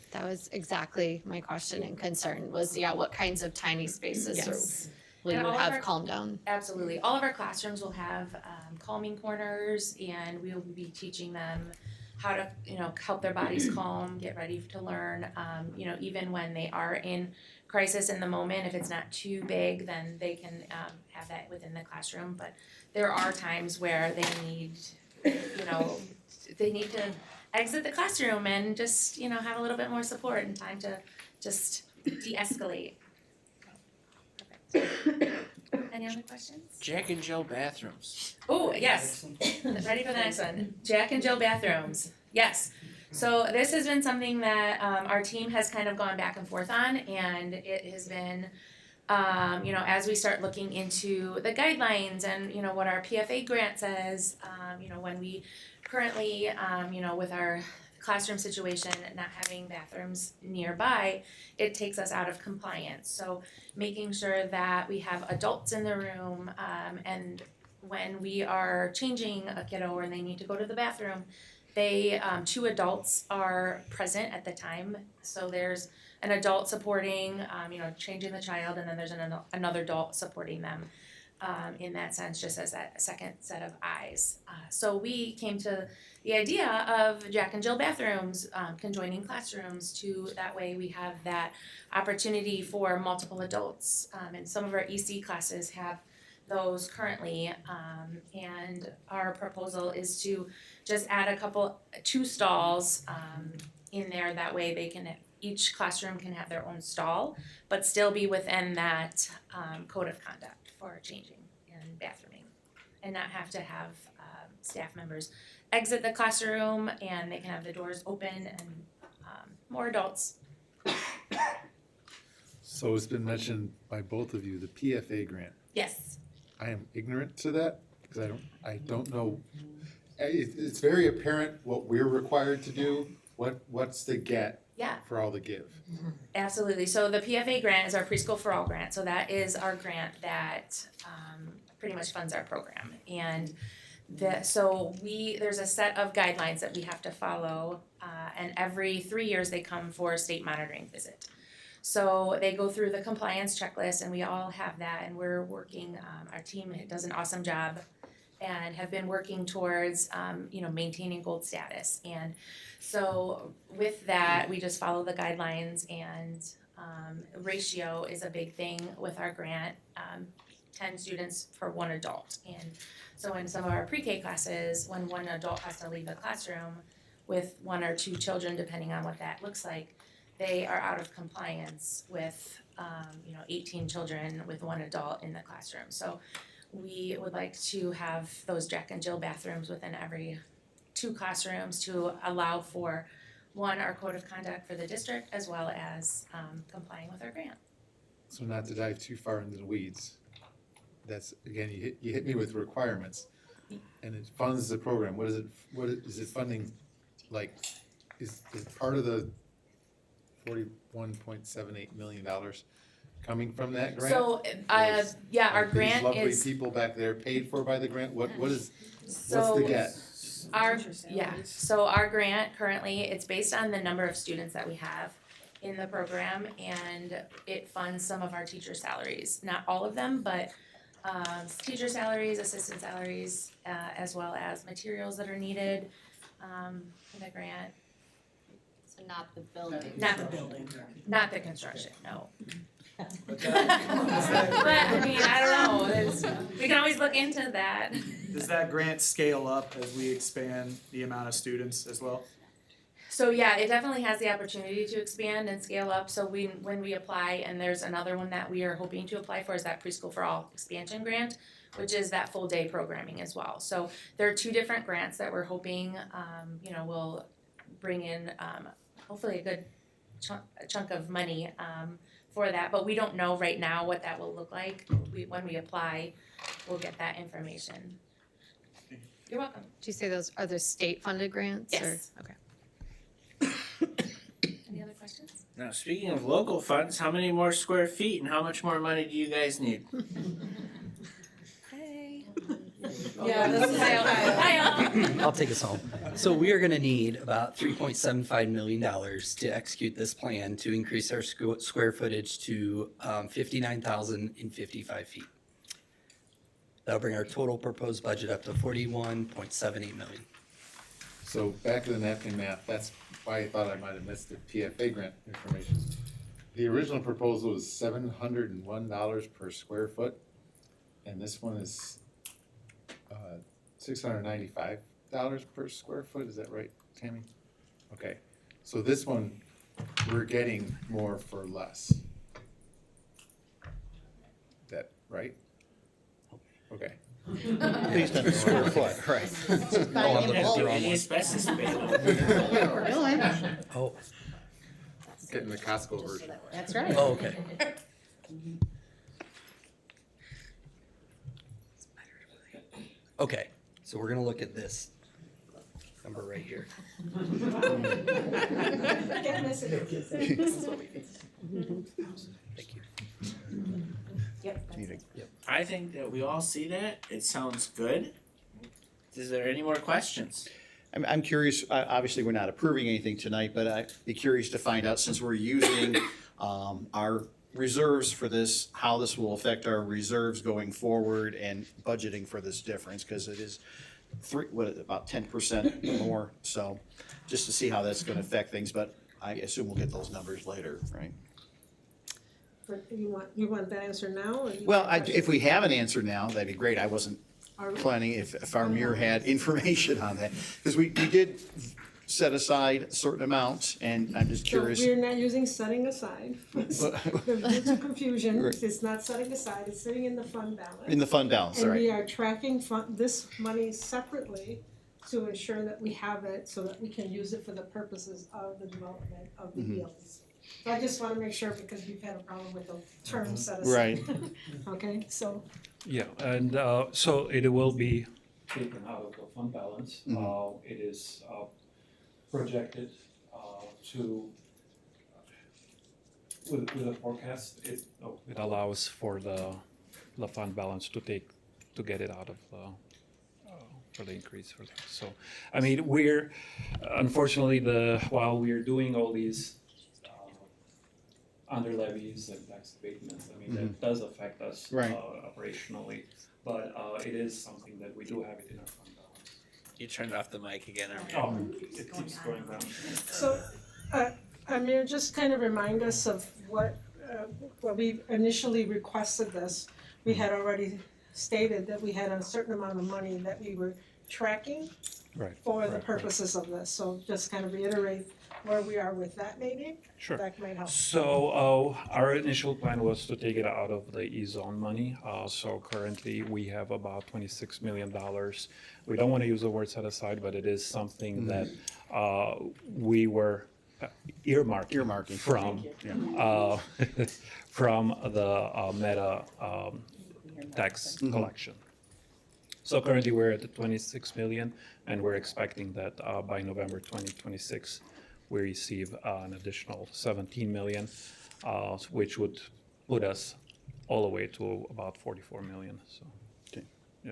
That was exactly my question and concern was, what kinds of tiny spaces Yes. will And you all of have our- calm down? Absolutely. All of our classrooms will have calming corners, and we will be teaching them how to, you know, help their bodies calm, get ready to learn. You know, even when they are in crisis in the moment, if it's not too big, then they can have that within the classroom. But there are times where they need, you know, to exit the classroom and just, you know, have a little bit more support and time to just de-escalate. Any other questions? Jack and Jill bathrooms. Oh, yes. Ready for the next one. Jack and Jill bathrooms. Yes. So this has been something that our team has kind of gone back and forth on, and it has been, you know, as we start looking into the guidelines and, you know, what our PFA grant says, you know, when we currently, you know, with our classroom situation, not having bathrooms nearby, it takes us out of compliance. So making sure that we have adults in the room, and when we are changing a kiddo or they need to go to the bathroom, they 2 adults are present at the time. So there's an adult supporting, you know, changing the child, and then there's another adult supporting them. In that sense, just as that second set of eyes. So we came to the idea of Jack and Jill bathrooms conjoining classrooms, to that way we have that opportunity for multiple adults. And some of our EC classes have those currently, and our proposal is to just add 2 stalls in there. That way they can, each classroom can have their own stall, but still be within that code of conduct for changing and bathrooming, and not have to have staff members exit the classroom, and they can have the doors open and more adults. So it's been mentioned by both of you, the PFA grant. Yes. I am ignorant to that because I don't know. It's very apparent what we're required to do. What's the get Yeah. for all the give? Absolutely. So the PFA grant is our Preschool for All grant. So that is our grant that pretty much funds our program. And there's a set of guidelines that we have to follow, and every 3 years they come for a state monitoring visit. So they go through the compliance checklist, and we all have that, and we're working, our team does an awesome job and have been working towards, you know, maintaining gold status. And so with that, we just follow the guidelines, and ratio is a big thing with our grant, 10 students for 1 adult. And so in some of our pre-K classes, when 1 adult has to leave the classroom with 1 or 2 children, depending on what that looks like, they are out of compliance with, you know, 18 children with 1 adult in the classroom. So we would like to have those Jack and Jill bathrooms within every 2 classrooms to allow for, 1, our code of conduct for the district, as well as complying with our grant. So not to dive too far into the weeds, that's, again, you hit me with requirements. And it funds the program. What is it funding, like, is part of the $41.78 million coming from that grant? So, yeah, our grant Are these is, lovely people back there paid for by the grant? What's so the get? so our grant currently, it's based on the number of students that we have in the program, and it funds some of our teacher salaries. Not all of them, but teacher salaries, assistant salaries, as well as materials that are needed in the grant. So not the building. Not the building, not the construction, no. But But I mean, I don't know, we can always look into that. does that grant scale up as we expand the amount of students as well? So yeah, it definitely has the opportunity to expand and scale up, so when we apply, and there's another one that we are hoping to apply for, is that Preschool for All expansion grant, which is that full day programming as well. So there are two different grants that we're hoping, will bring in, hopefully a good chunk of money, for that, but we don't know right now what that will look like. When we apply, we'll get that information. You're welcome. Do you say those are the state funded grants? or- Yes. Okay. Any other questions? Now, speaking of local funds, how many more square feet and how much more money do you guys need? Hey. Yeah, this is Kyle. I'll take us home. So we are gonna need about $3.75 million to execute this plan to increase our square footage to 59,055 feet. That'll bring our total proposed budget up to 41.78 million. So back to the napkin math, that's why I thought I might have missed the PFA grant information. The original proposal was $701 per square foot, and this one is $695 per square foot, is that right, Tammy? Okay, so this one, we're getting more for less. That, right? Okay. Based on the square foot, right. I'm looking at the wrong Any one. asbestos abatement? Oh, Getting the Costco version. That's right. oh, okay. Okay, so we're gonna look at this number right here. Thank you. I think that we all see that. It sounds good. Is there any more questions? I'm curious, obviously, we're not approving anything tonight, but I'd be curious to find out, since we're using our reserves for this, how this will affect our reserves going forward and budgeting for this difference, because it is about 10% more, so just to see how that's gonna affect things, but I assume we'll get those numbers later, right? But you want that answer now, or you Well, want if we have an answer now, that'd be great. I wasn't Are we- planning if our mayor had information on that, because we did set aside a certain amount, and I'm just So curious. we're not using setting aside. There's no confusion, Right. it's not setting aside, it's sitting in the fund balance. In the fund balance, all And we right. are tracking this money separately to ensure that we have it so that we can use it for the purposes of the development of the yields. So I just wanna make sure, because we've had a problem with the term set aside. Right. Okay, so, Yeah, and so it will be taken out of the fund balance. It is projected to, with a forecast, it allows for the fund balance to get it out of for the increase for that. So, I mean, we're, unfortunately, while we're doing all these under levies and tax abatements, I mean, that does affect us Right. operationally, but it is something that we do have it in our fund balance. You turned off the mic again, Amir. It keeps going down. so, Amir, just kind of remind us of when we initially requested this, we had already stated that we had a certain amount of money that we were tracking Right. for the right. purposes of this, so just kind of reiterate where we are with that maybe? Sure. That might help. So our initial plan was to take it out of the E-zone money. So currently, we have about $26 million. We don't want to use the word set aside, but it is something that we were earmarking from from the Meta tax collection. So currently, we're at the 26 million, and we're expecting that by November 2026, we receive an additional 17 million, which would put us all the way to about 44 million, so. Okay. Yeah.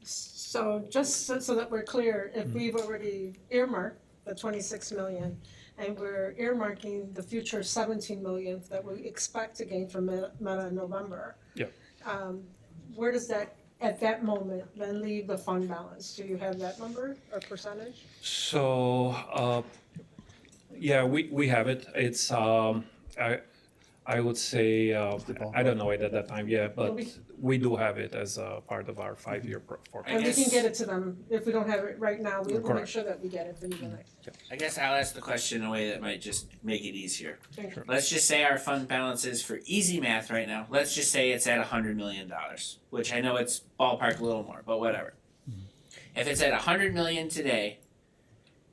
So just so that we're clear, if we've already earmarked the 26 million and we're earmarking the future 17 million that we expect to gain from Meta in November. Yep. where does that, at that moment, then leave the fund balance? Do you have that number or percentage? So, yeah, we have it. It's, I would say, I don't know it at that time, yeah, but we do have it as a part of our 5-year forecast. And we can get it to them, if we don't have it right now, we'll make Correct. sure that we get it for you tonight. I guess I'll ask the question in a way that might just make it easier. Sure. Let's just say our fund balance is, for easy math right now, let's just say it's at $100 million, which I know it's ballpark a little more, but whatever. If it's at $100 million today,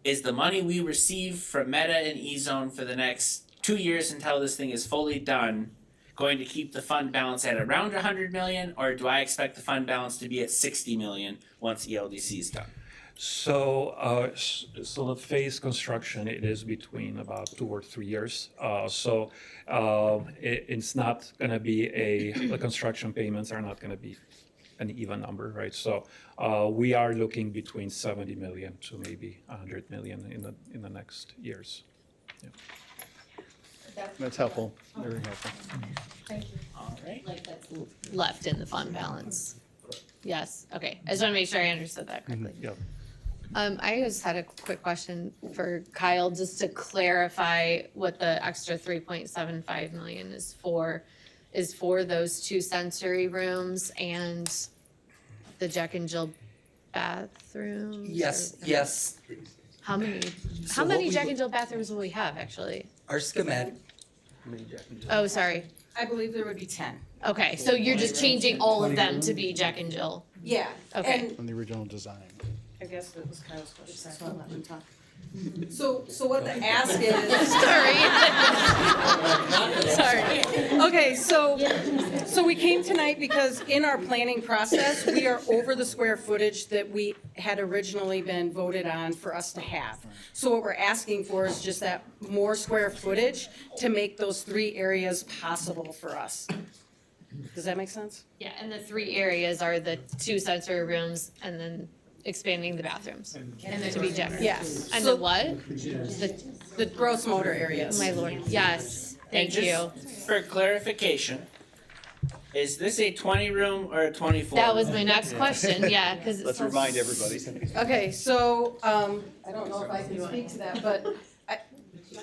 is the money we receive from Meta and E-Zone for the next 2 years until this thing is fully done going to keep the fund balance at around 100 million, or do I expect the fund balance to be at 60 million once ELDC is done? So, so the phase construction, it is between about 2 or 3 years. It's not gonna be the construction payments are not gonna be an even number, right? So, we are looking between 70 million to maybe 100 million in the next years. That's helpful, very helpful. All right. Like that's left in the fund balance. Yes, okay. I just want to make sure I understood that correctly. Yeah. I just had a quick question for Kyle, just to clarify what the extra 3.75 million is for those 2 sensory rooms and the Jack and Jill bathrooms? Yes, or- yes. How many So what we Jack would- and Jill bathrooms will we have, actually? Our schematic. Oh, sorry. I believe there would be 10. Okay, so you're just changing all of them to be Jack and Jill? Yeah. Okay. And On the original design. I guess that was Kyle's question, so I'll let him talk. So what the ask is. Sorry. Okay, so we came tonight because in our planning process, we are over the square footage that we had originally been voted on for us to have. So what we're asking for is just that more square footage to make those 3 areas possible for us. Does that make sense? Yeah, and the 3 areas are the 2 sensory rooms and then expanding the bathrooms. And then to be Jack. Yes. And So the what? the gross motor areas. My lord, yes, And thank you. just for clarification, is this a 20 room or a 24? That was room? my next question, yeah, because Let's remind everybody. Okay, so, I don't know if I can speak to that, but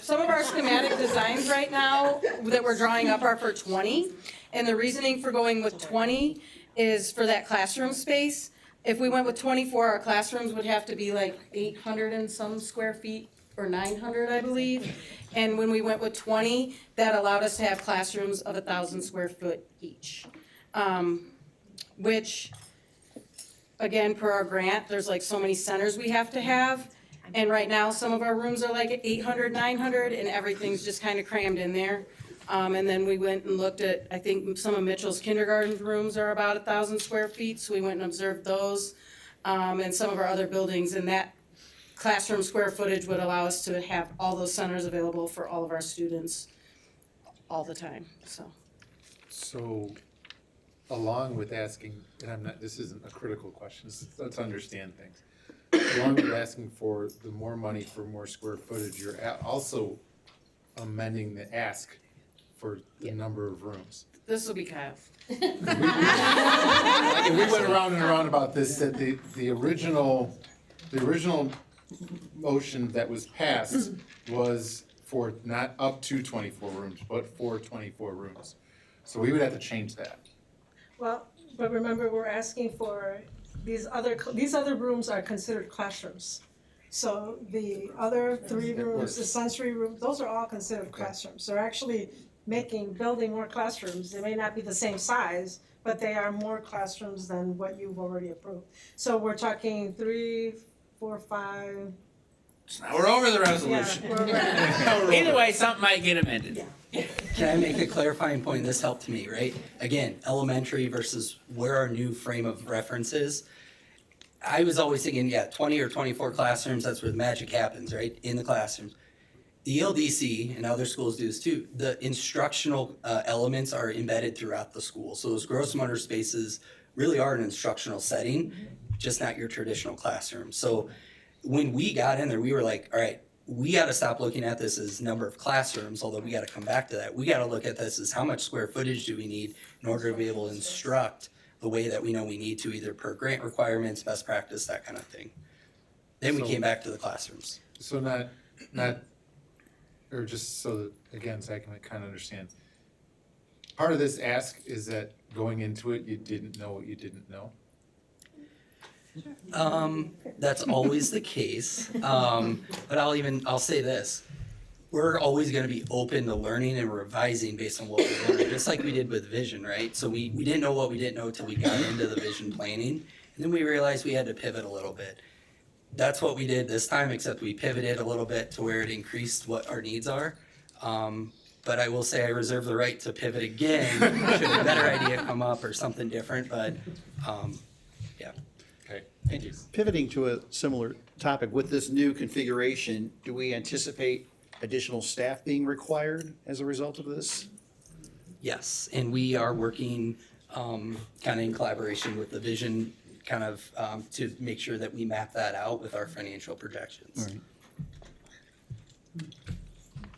some of our schematic designs right now that we're drawing up are for 20. And the reasoning for going with 20 is for that classroom space. If we went with 24, our classrooms would have to be like 800 and some square feet, or 900, I believe. And when we went with 20, that allowed us to have classrooms of 1,000 square foot each. Which, again, per our grant, there's like so many centers we have to have. And right now, some of our rooms are like 800, 900, and everything's just kind of crammed in there. And then we went and looked at, I think some of Mitchell's kindergarten rooms are about 1,000 square feet, so we went and observed those. And some of our other buildings, and that classroom square footage would allow us to have all those centers available for all of our students all the time, so. So, along with asking, and this isn't a critical question, let's understand things. Along with asking for the more money for more square footage, you're also amending the ask for the number of rooms. This will be Kyle. And we went around and around about this, that the original motion that was passed was for not up to 24 rooms, but for 24 rooms. So we would have to change that. Well, but remember, we're asking for, these other rooms are considered classrooms. So the other 3 rooms, the sensory room, those are all considered classrooms. They're actually building more classrooms. They may not be the same size, but they are more classrooms than what you've already approved. So we're talking 3, 4, 5. So now we're over the resolution. Yeah, Either way, something might get amended. Can I make a clarifying point? This helped me, right? Again, elementary versus where our new frame of reference is. I was always thinking, 20 or 24 classrooms, that's where the magic happens, right? In the classrooms. The ELDC, and other schools do this too, the instructional elements are embedded throughout the school. So those gross motor spaces really are an instructional setting, just not your traditional classroom. So when we got in there, we were like, all right, we gotta stop looking at this as number of classrooms, although we gotta come back to that. We gotta look at this as how much square footage do we need in order to be able to instruct the way that we know we need to, either per grant requirements, best practice, that kind of thing. Then we So- came back to the classrooms. So or just so that, again, so I can kind of understand. Part of this ask is that going into it, you didn't know what you didn't know? That's always the case. But I'll say this. We're always gonna be open to learning and revising based on what we learned, just like we did with vision, right? So we didn't know what we didn't know till we got into the vision planning, and then we realized we had to pivot a little bit. That's what we did this time, except we pivoted a little bit to where it increased what our needs are. But I will say I reserve the right to pivot again, should a better idea come up or something different, but, yeah. Okay, thank you. Pivoting to a similar topic, with this new configuration, do we anticipate additional staff being required as a result of this? Yes, and we are working kind of in collaboration with the vision, kind of to make sure that we map that out with our financial projections. All right.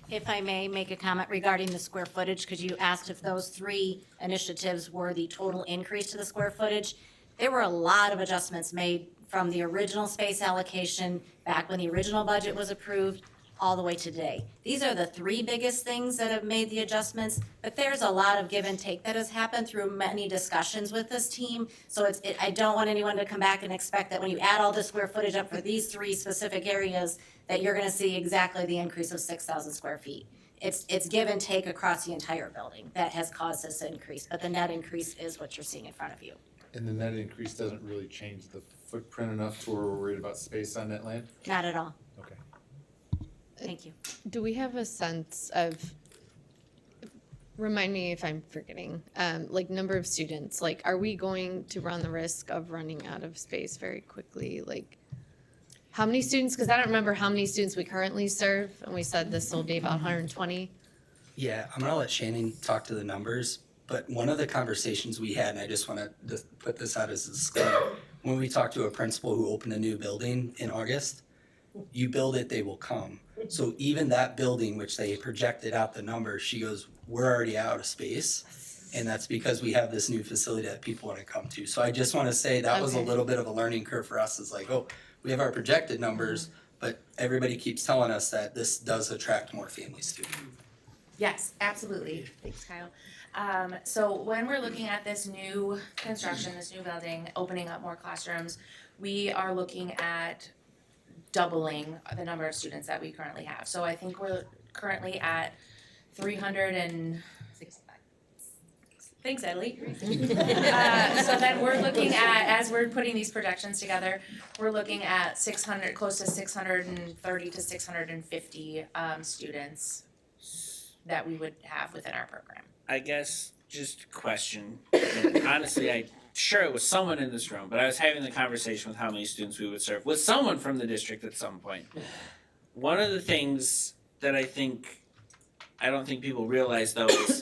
If I may make a comment regarding the square footage, because you asked if those 3 initiatives were the total increase to the square footage. There were a lot of adjustments made from the original space allocation back when the original budget was approved all the way to today. These are the 3 biggest things that have made the adjustments, but there's a lot of give and take that has happened through many discussions with this team. So I don't want anyone to come back and expect that when you add all the square footage up for these 3 specific areas, that you're gonna see exactly the increase of 6,000 square feet. It's give and take across the entire building that has caused this increase, but the net increase is what you're seeing in front of you. And the net increase doesn't really change the footprint enough to where we're worried about space on that land? Not at all. Okay. Thank you. Do we have a sense of, remind me if I'm forgetting, like number of students? Like, are we going to run the risk of running out of space very quickly? Like, how many students? Because I don't remember how many students we currently serve, and we said this will be about 120. Yeah, I'm gonna let Shannon talk to the numbers, but one of the conversations we had, and I just wanna put this out as a disclaimer, when we talked to a principal who opened a new building in August, you build it, they will come. So even that building, which they projected out the numbers, she goes, we're already out of space. And that's because we have this new facility that people wanna come to. So I just wanna say that was a Okay. little bit of a learning curve for us. It's like, oh, we have our projected numbers, but everybody keeps telling us that this does attract more families too. Yes, absolutely. Thanks, Kyle. So when we're looking at this new construction, this new building, opening up more classrooms, we are looking at doubling the number of students that we currently have. So I think we're currently at 365. Thanks, Edley. So then we're looking at, as we're putting these projections together, we're looking at 600, close to 630 to 650 students that we would have within our program. I guess just a question. And honestly, I'm sure it was someone in this room, but I was having the conversation with how many students we would serve with someone from the district at some point. One of the things that I don't think people realize though is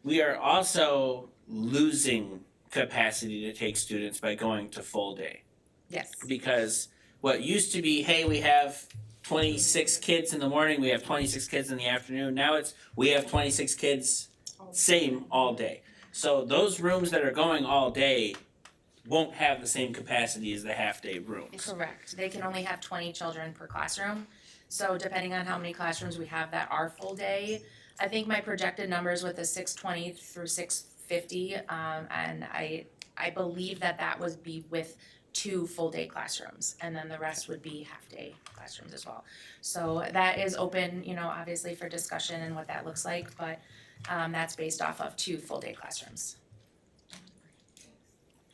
we are also losing capacity to take students by going to full day. Yes. Because what used to be, hey, we have 26 kids in the morning, we have 26 kids in the afternoon, now it's we have 26 kids same all day. So those rooms that are going all day won't have the same capacity as the half-day rooms. Correct. They can only have 20 children per classroom. So depending on how many classrooms we have that are full day, I think my projected numbers with the 620 through 650, and I believe that would be with 2 full-day classrooms, and then the rest would be half-day classrooms as well. So that is open, obviously for discussion and what that looks like, but that's based off of 2 full-day classrooms.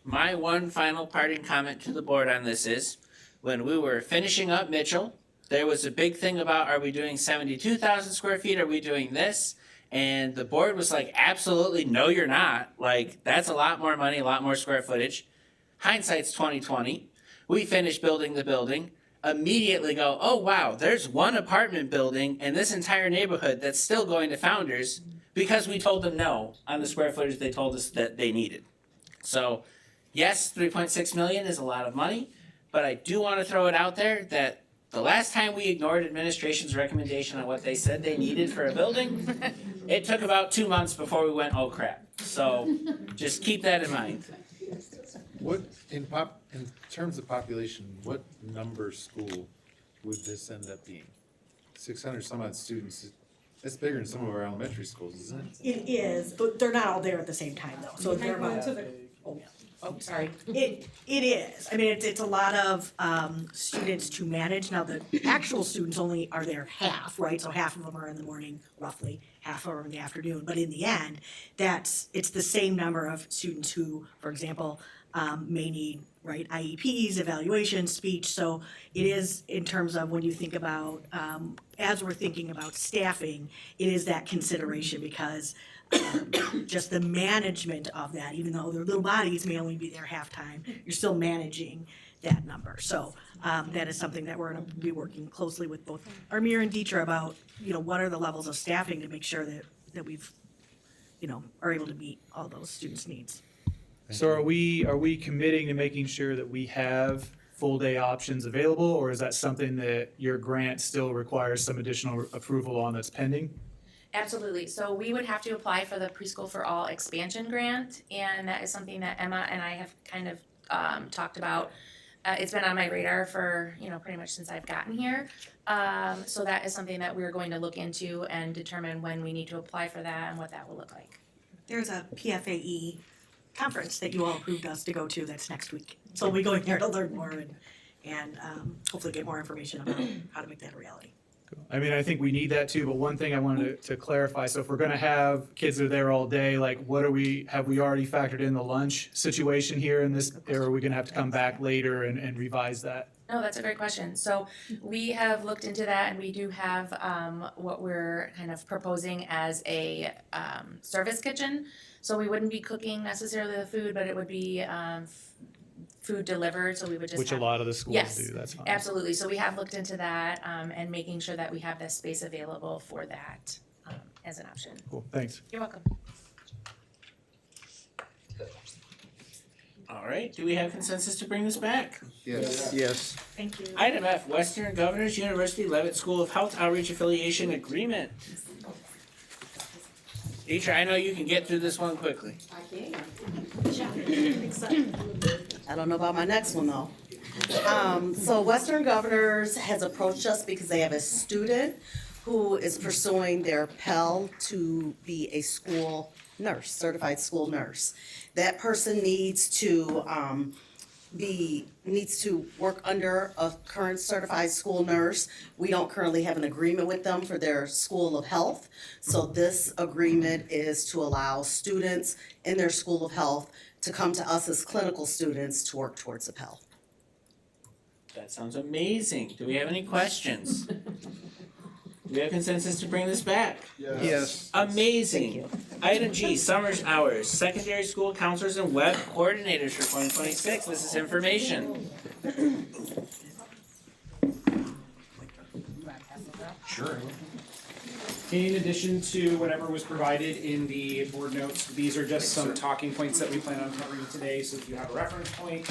My one final parting comment to the board on this is, when we were finishing up Mitchell, there was a big thing about, are we doing 72,000 square feet, are we doing this? And the board was like, absolutely, no, you're not. Like, that's a lot more money, a lot more square footage. Hindsight's 20/20. We finish building the building, immediately go, oh wow, there's one apartment building in this entire neighborhood that's still going to Founders because we told them no on the square footage they told us that they needed. So, yes, 3.6 million is a lot of money, but I do want to throw it out there that the last time we ignored administration's recommendation on what they said they needed for a building, it took about 2 months before we went, oh crap. So just keep that in mind. What, in terms of population, what number school would this end up being? 600 some odd students, that's bigger than some of our elementary schools, isn't it? It is, but they're not all there at the same time though, so they're about, oh, sorry. It is, I mean, it's a lot of, students to manage. Now, the actual students only are there half, right? So half of them are in the morning roughly, half are in the afternoon, but in the end, it's the same number of students who, for example, may need, right, IEPs, evaluations, speech, so it is in terms of when you think about, as we're thinking about staffing, it is that consideration because just the management of that, even though their little bodies may only be there half-time, you're still managing that number. So that is something that we're gonna be working closely with both Amir and Deetra about, what are the levels of staffing to make sure that we've, are able to meet all those students' needs. So are we committing to making sure that we have full day options available, or is that something that your grant still requires some additional approval on that's pending? Absolutely. So we would have to apply for the Preschool for All expansion grant, and that is something that Emma and I have kind of talked about. It's been on my radar for, pretty much since I've gotten here. So that is something that we're going to look into and determine when we need to apply for that and what that will look like. There's a PFAE conference that you all approved us to go to that's next week. So we'll be going there to learn more and hopefully get more information about how to make that a reality. I mean, I think we need that too, but one thing I wanted to clarify, so if we're gonna have kids that are there all day, like have we already factored in the lunch situation here in this, or are we gonna have to come back later and revise that? No, that's a great question. So we have looked into that and we do have what we're kind of proposing as a service kitchen. So we wouldn't be cooking necessarily the food, but it would be food delivered, so we would just Which a lot of the schools Yes, do, that's fine. Absolutely, so we have looked into that and making sure that we have this space available for that as an option. Cool, thanks. You're welcome. All right, do we have consensus to bring this back? Yes. Thank you. Item F, Western Governors University Leavitt School of Health Outreach Affiliation Agreement. Teacher, I know you can get through this one quickly. I don't know about my next one though. So Western Governors has approached us because they have a student who is pursuing their Pell to be a school nurse, certified school nurse. That person needs to work under a current certified school nurse. We don't currently have an agreement with them for their School of Health. So this agreement is to allow students in their School of Health to come to us as clinical students to work towards a Pell. That sounds amazing. Do we have any questions? Do we have consensus to bring this back? Yes. Amazing. Item G, summer's hours, secondary school counselors and web coordinators for 2026. This is information. Sure. In addition to whatever was provided in the board notes, these are just some talking points that we plan on covering today, so if you have a reference point.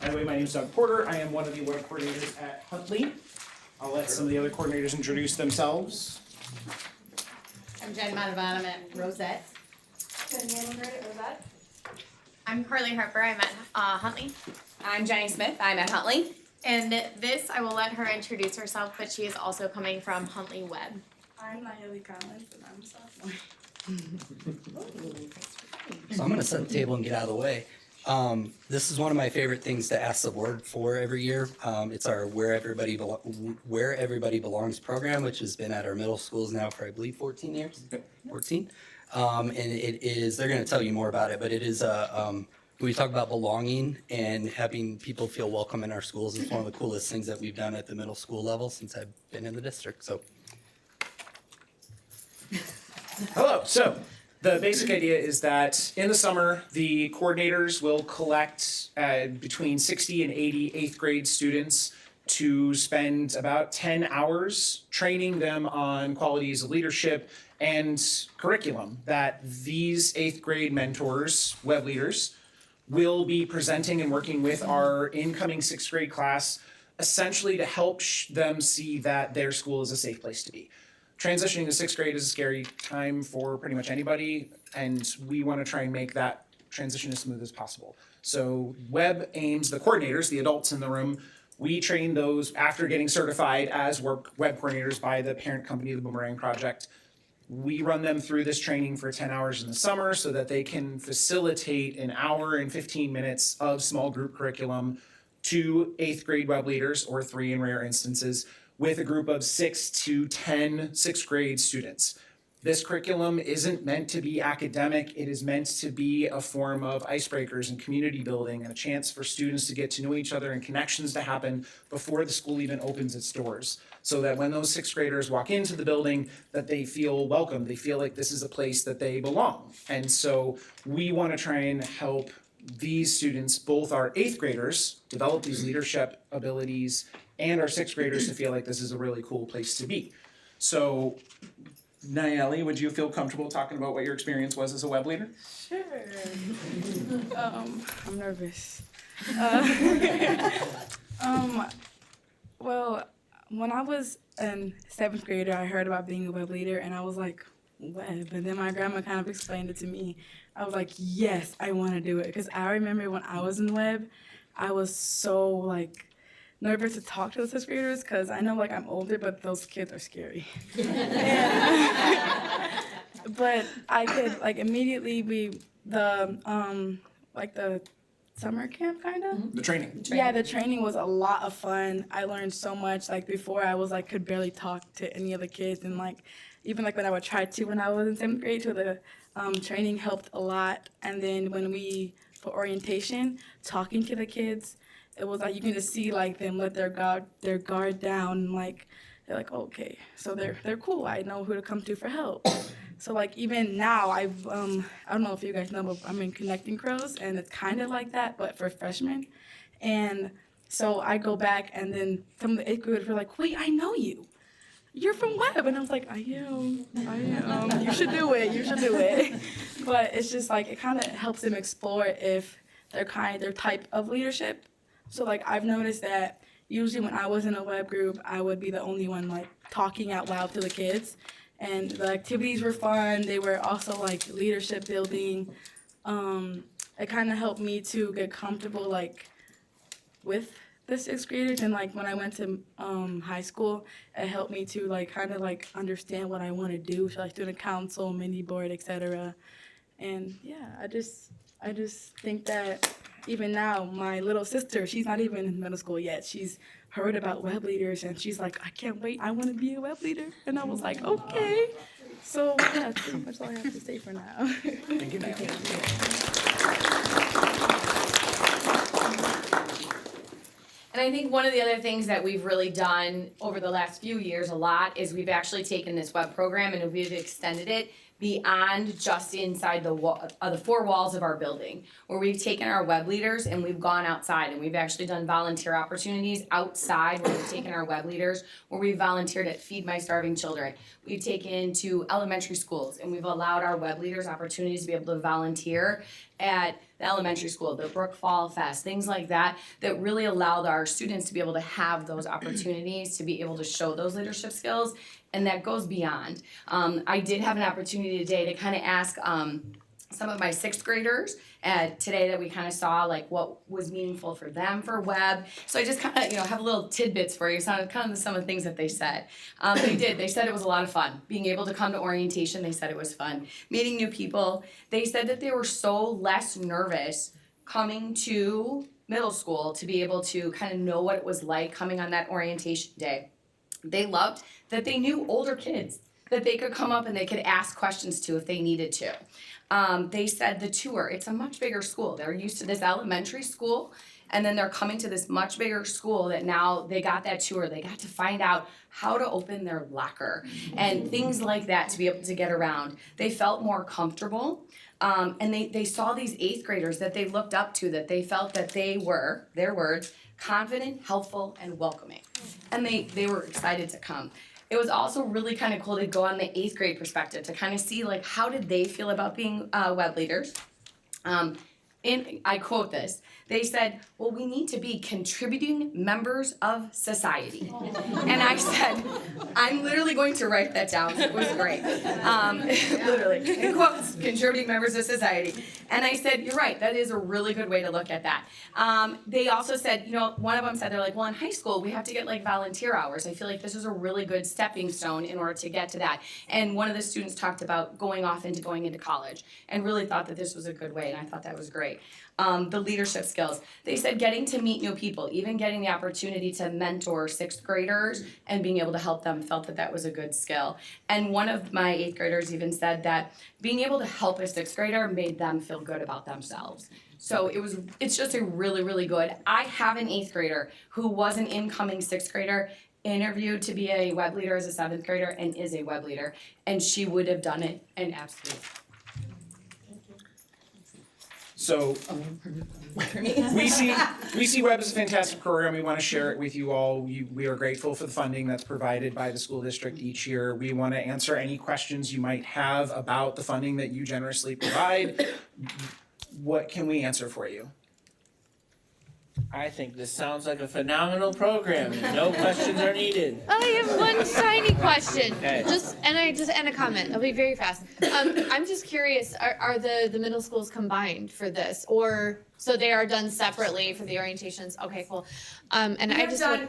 By the way, my name is Doug Porter. I am one of the web coordinators at Huntley. I'll let some of the other coordinators introduce themselves. I'm Jen Manavana at Rosette. I'm Carly Harper, I'm at Huntley. I'm Jenny Smith, I'm at Huntley. And this, I will let her introduce herself, but she is also coming from Huntley Web. I'm Nayeli Collins and I'm a sophomore. So I'm gonna set the table and get out of the way. This is one of my favorite things to ask the board for every year. It's our Where Everybody Belongs program, which has been at our middle schools now for, I believe, 14 years. 14. And it is, they're gonna tell you more about it, but it is we talk about belonging and having people feel welcome in our schools. It's one of the coolest things that we've done at the middle school level since I've been in the district, so. Hello, so the basic idea is that in the summer, the coordinators will collect between 60 and 80 eighth grade students to spend about 10 hours training them on qualities of leadership and curriculum that these eighth grade mentors, web leaders, will be presenting and working with our incoming sixth grade class, essentially to help them see that their school is a safe place to be. Transitioning to sixth grade is a scary time for pretty much anybody, and we want to try and make that transition as smooth as possible. So web aims, the coordinators, the adults in the room, we train those after getting certified as web coordinators by the parent company of the Boomerang Project. We run them through this training for 10 hours in the summer so that they can facilitate an hour and 15 minutes of small group curriculum to 8th grade web leaders, or 3 in rare instances, with a group of 6 to 10 6th grade students. This curriculum isn't meant to be academic. It is meant to be a form of icebreakers and community building and a chance for students to get to know each other and connections to happen before the school even opens its doors. So that when those 6th graders walk into the building, that they feel welcome, they feel like this is a place that they belong. And so we want to try and help these students, both our 8th graders, develop these leadership abilities, and our 6th graders to feel like this is a really cool place to be. So Nayeli, would you feel comfortable talking about what your experience was as a web leader? Sure. I'm nervous. Well, when I was in 7th grade, I heard about being a web leader, and I was like, web? And then my grandma kind of explained it to me. I was like, yes, I want to do it. Because I remember when I was in web, I was so, like, nervous to talk to the 6th graders because I know, like, I'm older, but those kids are scary. But I could, like, immediately be the summer camp, kind of? The training. Yeah, the training was a lot of fun. I learned so much. Like, before, I was, like, could barely talk to any of the kids. And, like, even, like, when I would try to when I was in 7th grade, so the training helped a lot. And then when for orientation, talking to the kids, it was like you can just see like them let their guard down, and like they're like, oh, okay, so they're cool. I know who to come to for help. So like even now, I don't know if you guys know, but I'm in Connecting Crows, and it's kind of like that, but for freshmen. And so I go back, and then some of the 8th graders were like, wait, I know you. You're from web, and I was like, I am. You should do it. But it's just like it kind of helps them explore if their type of leadership. So like I've noticed that usually when I was in a web group, I would be the only one like talking out loud to the kids, and the activities were fun. They were also like leadership building. It kind of helped me to get comfortable like with the 6th graders, and like when I went to high school, it helped me to like kind of like understand what I want to do, so like student council, mini board, etc. And yeah, I just think that even now, my little sister, she's not even in middle school yet. She's heard about web leaders, and she's like, I can't wait. I want to be a web leader. And I was like, okay. So yeah, that's pretty much all I have to say for now. Thank you, Nayeli. And I think one of the other things that we've really done over the last few years a lot is we've actually taken this web program and we've extended it beyond just inside the 4 walls of our building, where we've taken our web leaders and we've gone outside, and we've actually done volunteer opportunities outside where we've taken our web leaders, where we've volunteered at Feed My Starving Children. We've taken to elementary schools, and we've allowed our web leaders opportunities to be able to volunteer at the elementary school, the Brook Fall Fest, things like that, that really allowed our students to be able to have those opportunities to be able to show those leadership skills. And that goes beyond. I did have an opportunity today to kind of ask some of my 6th graders today that we kind of saw like what was meaningful for them for web. So I just kind of have little tidbits for you. So kind of some of the things that they said. They said it was a lot of fun. Being able to come to orientation, they said it was fun. Meeting new people. They said that they were so less nervous coming to middle school to be able to kind of know what it was like coming on that orientation day. They loved that they knew older kids that they could come up and they could ask questions to if they needed to. They said the tour, it's a much bigger school. They're used to this elementary school, and then they're coming to this much bigger school that now they got that tour. They got to find out how to open their locker and things like that to be able to get around. They felt more comfortable. And they saw these 8th graders that they looked up to, that they felt that they were, their words, confident, helpful, and welcoming. And they were excited to come. It was also really kind of cool to go on the 8th grade perspective to kind of see like how did they feel about being web leaders. I quote this, they said, well, we need to be contributing members of society. And I said, I'm literally going to write that down. It was great. Literally, in quotes, contributing members of society. And I said, you're right, that is a really good way to look at that. They also said, one of them said, they're like, well, in high school, we have to get like volunteer hours. I feel like this is a really good stepping stone in order to get to that. And one of the students talked about going into college and really thought that this was a good way, and I thought that was great. The leadership skills. They said getting to meet new people, even getting the opportunity to mentor 6th graders and being able to help them, felt that that was a good skill. And one of my 8th graders even said that being able to help a 6th grader made them feel good about themselves. So it's just a really, really good. I have an 8th grader who was an incoming 6th grader, interviewed to be a web leader as a 7th grader and is a web leader, and she would have done it and absolutely. So we see Web as a fantastic program. We want to share it with you all. We are grateful for the funding that's provided by the school district each year. We want to answer any questions you might have about the funding that you generously provide. What can we answer for you? I think this sounds like a phenomenal program, and no questions are needed. I have one tiny question, Okay. and a comment. I'll be very fast. I'm just curious. Are the middle schools combined for this, or so they are done separately for the orientations? Okay, cool.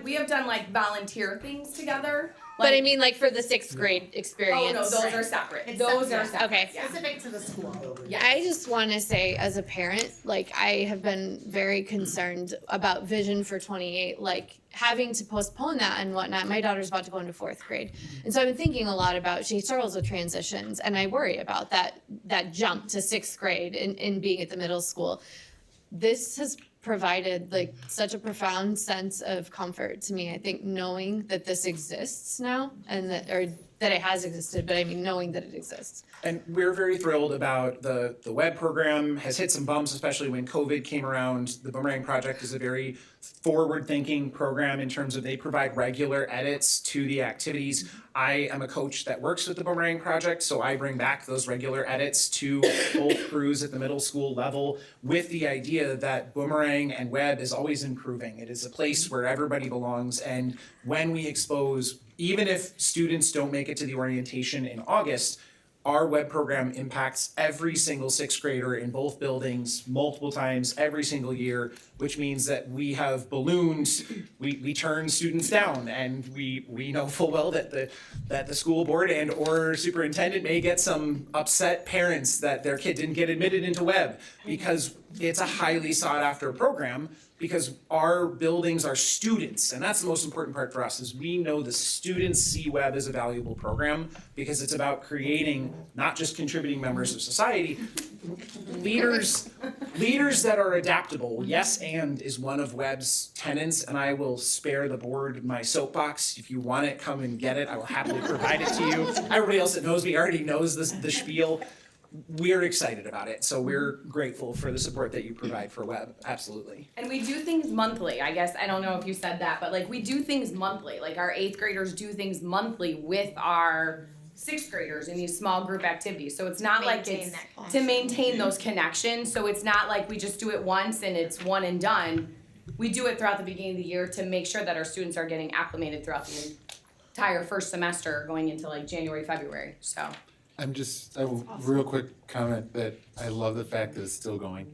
We have done like volunteer things together. But I mean, like for the 6th grade experience. Oh, no, those are separate. It's Those are separate. separate. Okay. Specific to the school. I just want to say, as a parent, like I have been very concerned about vision for 28, like having to postpone that and whatnot. My daughter's about to go into 4th grade, and so I've been thinking a lot about. She struggles with transitions, and I worry about that jump to 6th grade and being at the middle school. This has provided like such a profound sense of comfort to me. I think knowing that this exists now and that it has existed, but I mean knowing that it exists. And we're very thrilled about the web program. Has hit some bumps, especially when COVID came around. The Boomerang Project is a very forward-thinking program in terms of they provide regular edits to the activities. I am a coach that works with the Boomerang Project, so I bring back those regular edits to both crews at the middle school level with the idea that Boomerang and web is always improving. It is a place where everybody belongs, and when we expose, even if students don't make it to the orientation in August, our web program impacts every single 6th grader in both buildings multiple times every single year, which means that we have ballooned, we turn students down, and we know full well that the school board and or superintendent may get some upset parents that their kid didn't get admitted into web, because it's a highly sought after program, because our buildings are students, and that's the most important part for us, is we know the students see web as a valuable program, because it's about creating not just contributing members of society, leaders that are adaptable. Yes, and is one of web's tenets, and I will spare the board my soapbox. If you want it, come and get it. I will happily provide it to you. Everybody else that knows me already knows the spiel. We're excited about it, so we're grateful for the support that you provide for web. Absolutely. And we do things monthly. I guess I don't know if you said that, but like we do things monthly. Like our 8th graders do things monthly with our 6th graders in these small group activities. So it's not like it's to maintain those connections. So it's not like we just do it once and it's one and done. We do it throughout the beginning of the year to make sure that our students are getting acclimated throughout the entire first semester going into like January, February. So. I will real quick comment that I love the fact that it's still going,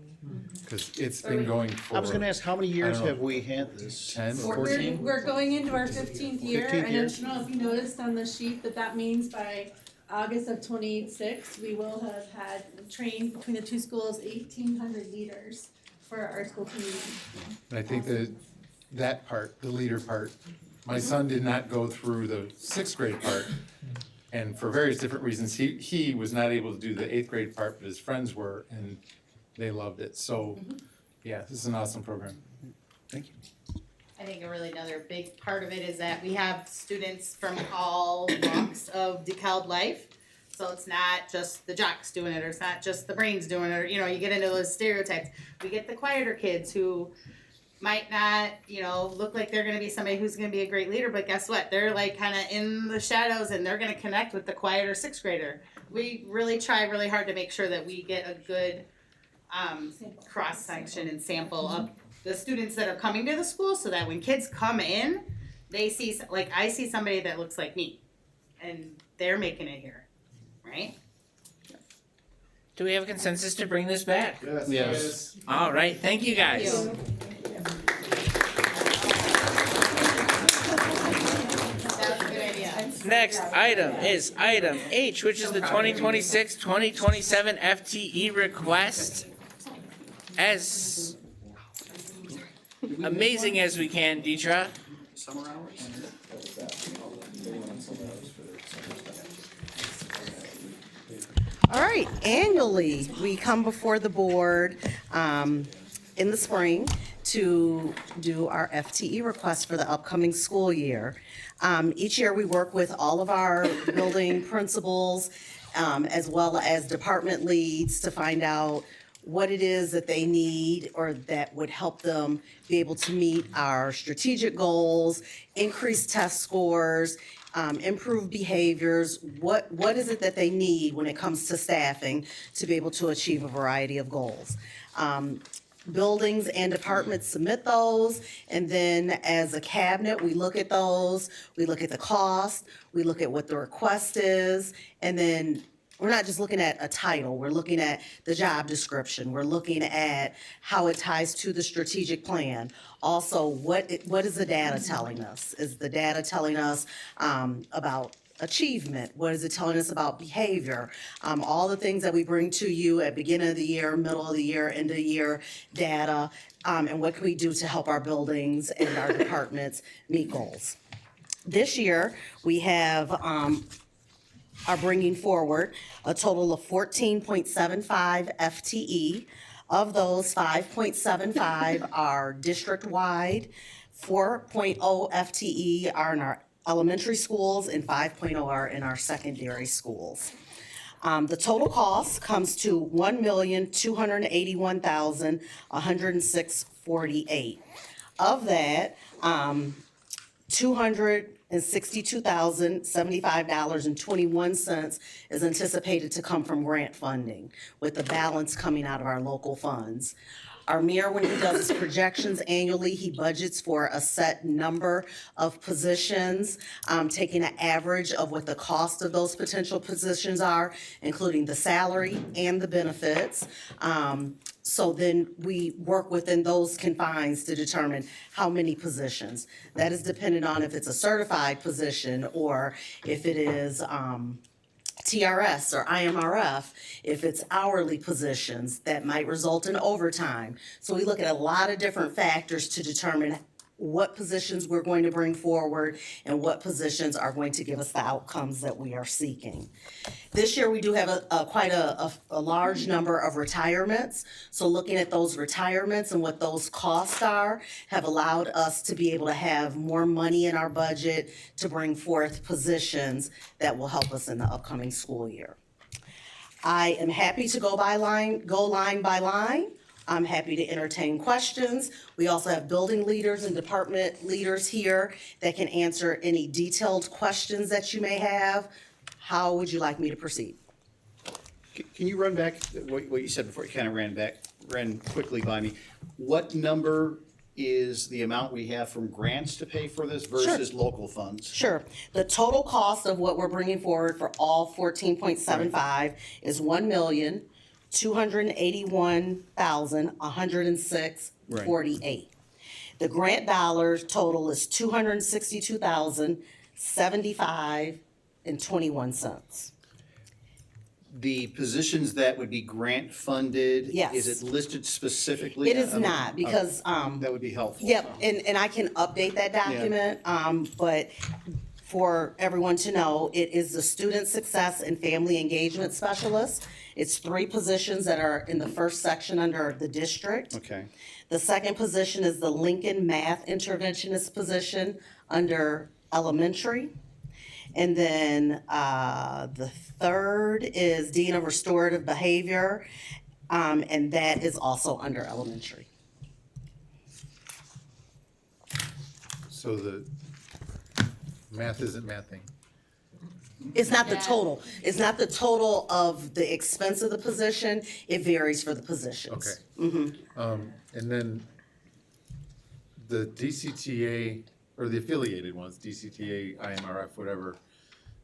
because it's been going for. I was gonna ask, how many years I don't know, have we had this? 10, We're 14? going into our 15th year, 15th and I year. don't know if you noticed on the sheet that means by August of 2026, we will have had trained between the two schools 1,800 leaders for our school community. And I think that part, the leader part, my son did not go through the 6th grade part. And for various different reasons, he was not able to do the 8th grade part, but his friends were, and they loved it. So, yeah, this is an awesome program. Thank you. I think another big part of it is that we have students from all walks of DeKalb life. So it's not just the jocks doing it, or it's not just the brains doing it, or, you get into those stereotypes. We get the quieter kids who might not, look like they're gonna be somebody who's gonna be a great leader, but guess what? They're like kinda in the shadows, and they're gonna connect with the quieter 6th grader. We really try really hard to make sure that we get a good cross-section and sample of the students that are coming to the school, so that when kids come in, they see, like, I see somebody that looks like me, and they're making it here, right? Do we have a consensus to bring this back? Yes. All right, thank you guys. That's a good idea. Next item is item H, which is the 2026-2027 FTE request. As amazing as we can, Deetra. Summer hours? All right, annually, we come before the board in the spring to do our FTE request for the upcoming school year. Each year, we work with all of our building principals as well as department leads to find out what it is that they need or that would help them be able to meet our strategic goals, increase test scores, improve behaviors. What is it that they need when it comes to staffing to be able to achieve a variety of goals? Buildings and departments submit those, and then as a cabinet, we look at those, we look at the cost, we look at what the request is, and then we're not just looking at a title, we're looking at the job description, we're looking at how it ties to the strategic plan. Also, what is the data telling us? Is the data telling us about achievement? What is it telling us about behavior? All the things that we bring to you at beginning of the year, middle of the year, end of the year data, and what can we do to help our buildings and our departments meet goals? This year, we have are bringing forward a total of 14.75 FTE. Of those, 5.75 are district-wide, 4.0 FTE are in our elementary schools, and 5.0 are in our secondary schools. The total cost comes to $1,281,106.48. Of that, $262,075.21 is anticipated to come from grant funding, with the balance coming out of our local funds. Our mayor, when he does his projections annually, he budgets for a set number of positions, taking an average of what the cost of those potential positions are, including the salary and the benefits. So then we work within those confines to determine how many positions. That is dependent on if it's a certified position or if it is TRS or IMRF, if it's hourly positions that might result in overtime. So we look at a lot of different factors to determine what positions we're going to bring forward and what positions are going to give us the outcomes that we are seeking. This year, we do have quite a large number of retirements. So looking at those retirements and what those costs are have allowed us to be able to have more money in our budget to bring forth positions that will help us in the upcoming school year. I am happy to go line by line. I'm happy to entertain questions. We also have building leaders and department leaders here that can answer any detailed questions that you may have. How would you like me to proceed? Can you run back what you said before? You kind of ran quickly by me. What number is the amount we have from grants to pay for this versus local funds? Sure. The total cost of what we're bringing forward for all 14.75 is $1,281,106.48. The grant dollars total is $262,075.21. The positions that would be grant funded? Yes. Is it listed specifically? It is not, because, That would be helpful. Yep, and I can update that document, but for everyone to know, it is the Student Success and Family Engagement Specialist. It's 3 positions that are in the first section under the district. Okay. The second position is the Lincoln Math Interventionist position under elementary. And then the third is Dean of Restorative Behavior, and that is also under elementary. So the math isn't mathing. It's not the total. It's not the total of the expense of the position. It varies for the positions. Okay. And then the DCTA, or the affiliated ones, DCTA, IMRF, whatever,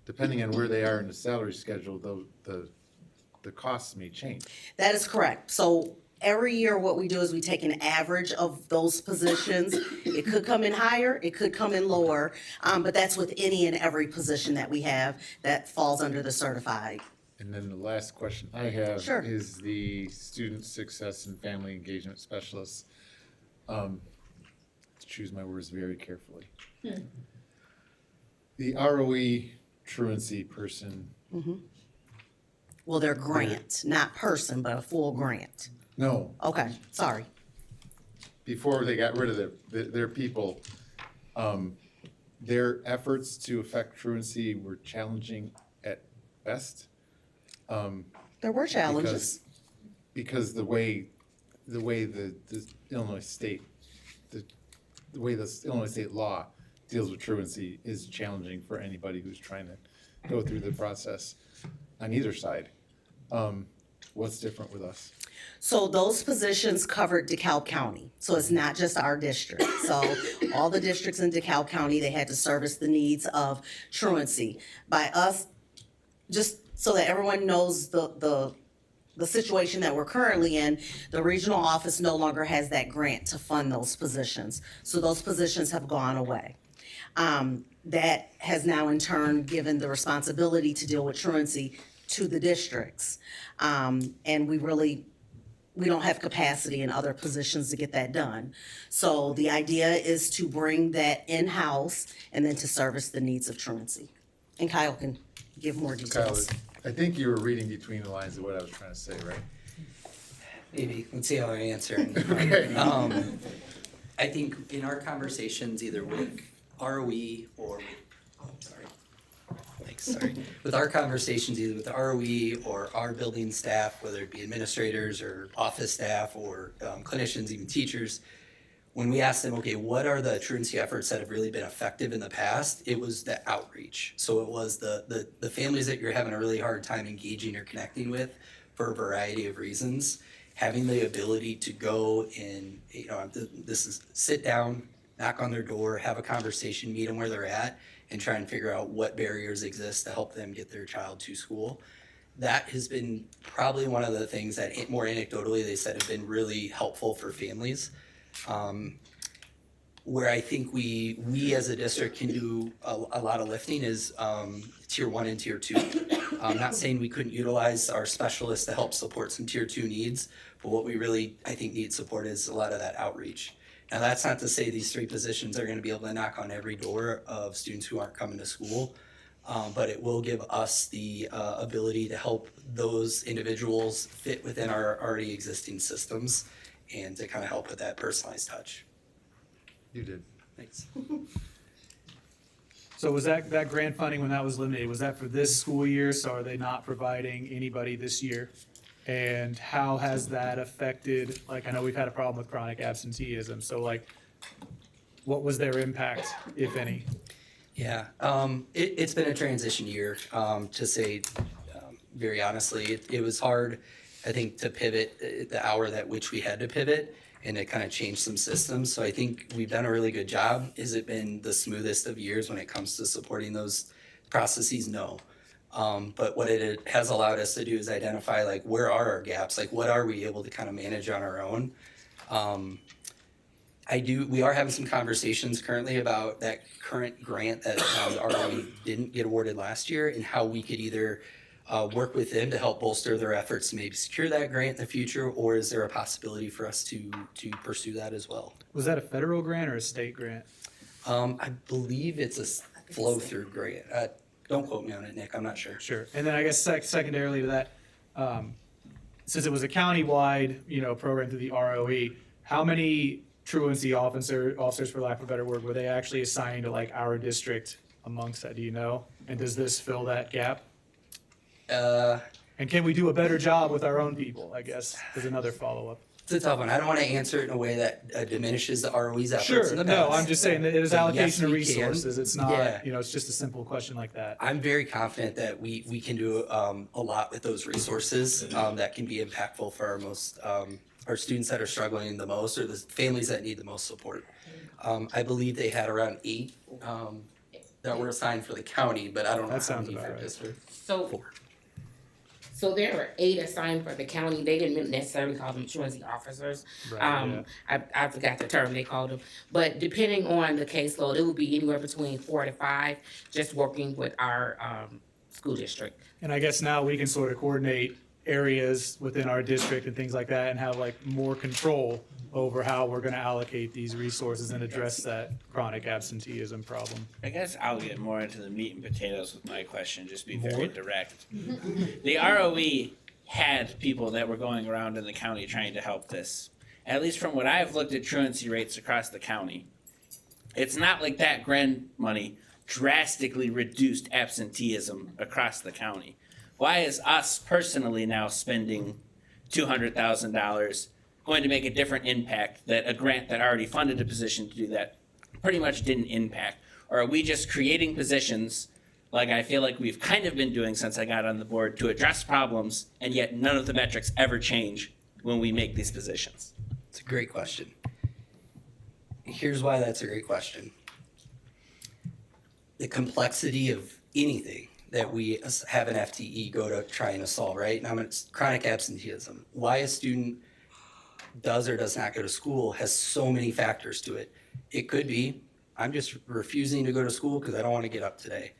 depending on where they are in the salary schedule, the costs may change. That is correct. So every year, what we do is we take an average of those positions. It could come in higher, it could come in lower, but that's with any and every position that we have that falls under the certified. And then the last question I have Sure. is the student success and family engagement specialists. Choose my words very carefully. The ROE truancy person, Well, they're grant, not person, but a full grant. no, Okay, sorry. before they got rid of their people, their efforts to affect truancy were challenging at best. There were challenges. Because the way the Illinois state, the way the Illinois state law deals with truancy is challenging for anybody who's trying to go through the process on either side. What's different with us? So those positions covered DeKalb County, so it's not just our district. So all the districts in DeKalb County, they had to service the needs of truancy. By us, just so that everyone knows the situation that we're currently in, the regional office no longer has that grant to fund those positions. So those positions have gone away. That has now in turn given the responsibility to deal with truancy to the districts. And we don't have capacity in other positions to get that done. So the idea is to bring that in-house and then to service the needs of truancy. And Kyle can give more Kyle, details. I think you were reading between the lines of what I was trying to say, right? Maybe, let's see how I answer. Okay. I think in our conversations, either with ROE or with our conversations, either with ROE or our building staff, whether it be administrators or office staff or clinicians, even teachers, when we ask them, okay, what are the truancy efforts that have really been effective in the past? It was the outreach. So it was the families that you're having a really hard time engaging or connecting with for a variety of reasons. Having the ability to go and, this is sit down, knock on their door, have a conversation, meet them where they're at, and try and figure out what barriers exist to help them get their child to school. That has been probably one of the things that, more anecdotally, they said have been really helpful for families. Where I think we as a district can do a lot of lifting is tier 1 and tier 2. I'm not saying we couldn't utilize our specialists to help support some tier 2 needs, but what we really, I think, need support is a lot of that outreach. Now, that's not to say these 3 positions are gonna be able to knock on every door of students who aren't coming to school, but it will give us the ability to help those individuals fit within our already existing systems and to kind of help with that personalized touch. You did. Thanks. So was that grant funding, when that was limited, was that for this school year? So are they not providing anybody this year? And how has that affected, like, I know we've had a problem with chronic absenteeism, so like, what was their impact, if any? Yeah, it's been a transition year, to say very honestly. It was hard, I think, to pivot at the hour that which we had to pivot, and it kind of changed some systems. So I think we've done a really good job. Has it been the smoothest of years when it comes to supporting those processes? No. But what it has allowed us to do is identify, like, where are our gaps? Like, what are we able to kind of manage on our own? We are having some conversations currently about that current grant that the ROE didn't get awarded last year, and how we could either work with them to help bolster their efforts to maybe secure that grant in the future, or is there a possibility for us to pursue that as well? Was that a federal grant or a state grant? I believe it's a flow-through grant. Don't quote me on it, Nick, I'm not sure. Sure. And then I guess secondarily to that, since it was a countywide, program through the ROE, how many truancy officers, for lack of a better word, were they actually assigned to like our district amongst that? Do you know? And does this fill that gap? And can we do a better job with our own people, I guess, is another follow-up. It's a tough one. I don't want to answer it in a way that diminishes the ROE's efforts Sure, in the no, past. I'm just saying that it is But allocation of yes, we can. resources. It's Yeah. not, it's just a simple question like that. I'm very confident that we can do a lot with those resources that can be impactful for our students that are struggling the most or the families that need the most support. I believe they had around 8 that were assigned for the county, but I don't know That how sounds many about for right. district. So there were 8 assigned for the county. They didn't necessarily call them truancy officers. Right, I forgot the term they called them. But depending on the caseload, it would be anywhere between 4 to 5, just working with our school district. And I guess now we can sort of coordinate areas within our district and things like that and have like more control over how we're gonna allocate these resources and address that chronic absenteeism problem. I guess I'll get more into the meat and potatoes with my question, just be very direct. The ROE had people that were going around in the county trying to help this. At least from what I've looked at truancy rates across the county, it's not like that grant money drastically reduced absenteeism across the county. Why is us personally now spending $200,000 going to make a different impact that a grant that already funded a position to do that pretty much didn't impact? Or are we just creating positions like I feel like we've kind of been doing since I got on the board to address problems, and yet none of the metrics ever change when we make these positions? It's a great question. Here's why that's a great question. The complexity of anything that we have an FTE go to try and solve, right? Now, it's chronic absenteeism. Why a student does or does not go to school has so many factors to it. It could be, I'm just refusing to go to school because I don't want to get up today.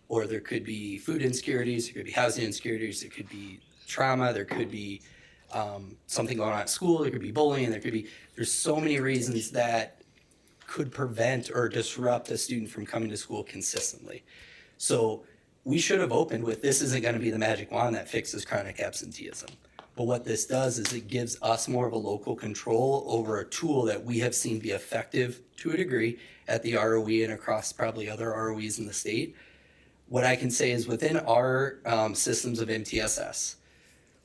Or there could be food insecurities, there could be housing insecurities, there could be trauma, there could be something going on at school, there could be bullying, there's so many reasons that could prevent or disrupt a student from coming to school consistently. So we should have opened with, this isn't going to be the magic wand that fixes chronic absenteeism. But what this does is it gives us more of a local control over a tool that we have seen be effective to a degree at the ROE and across probably other ROEs in the state. What I can say is within our systems of MTSS,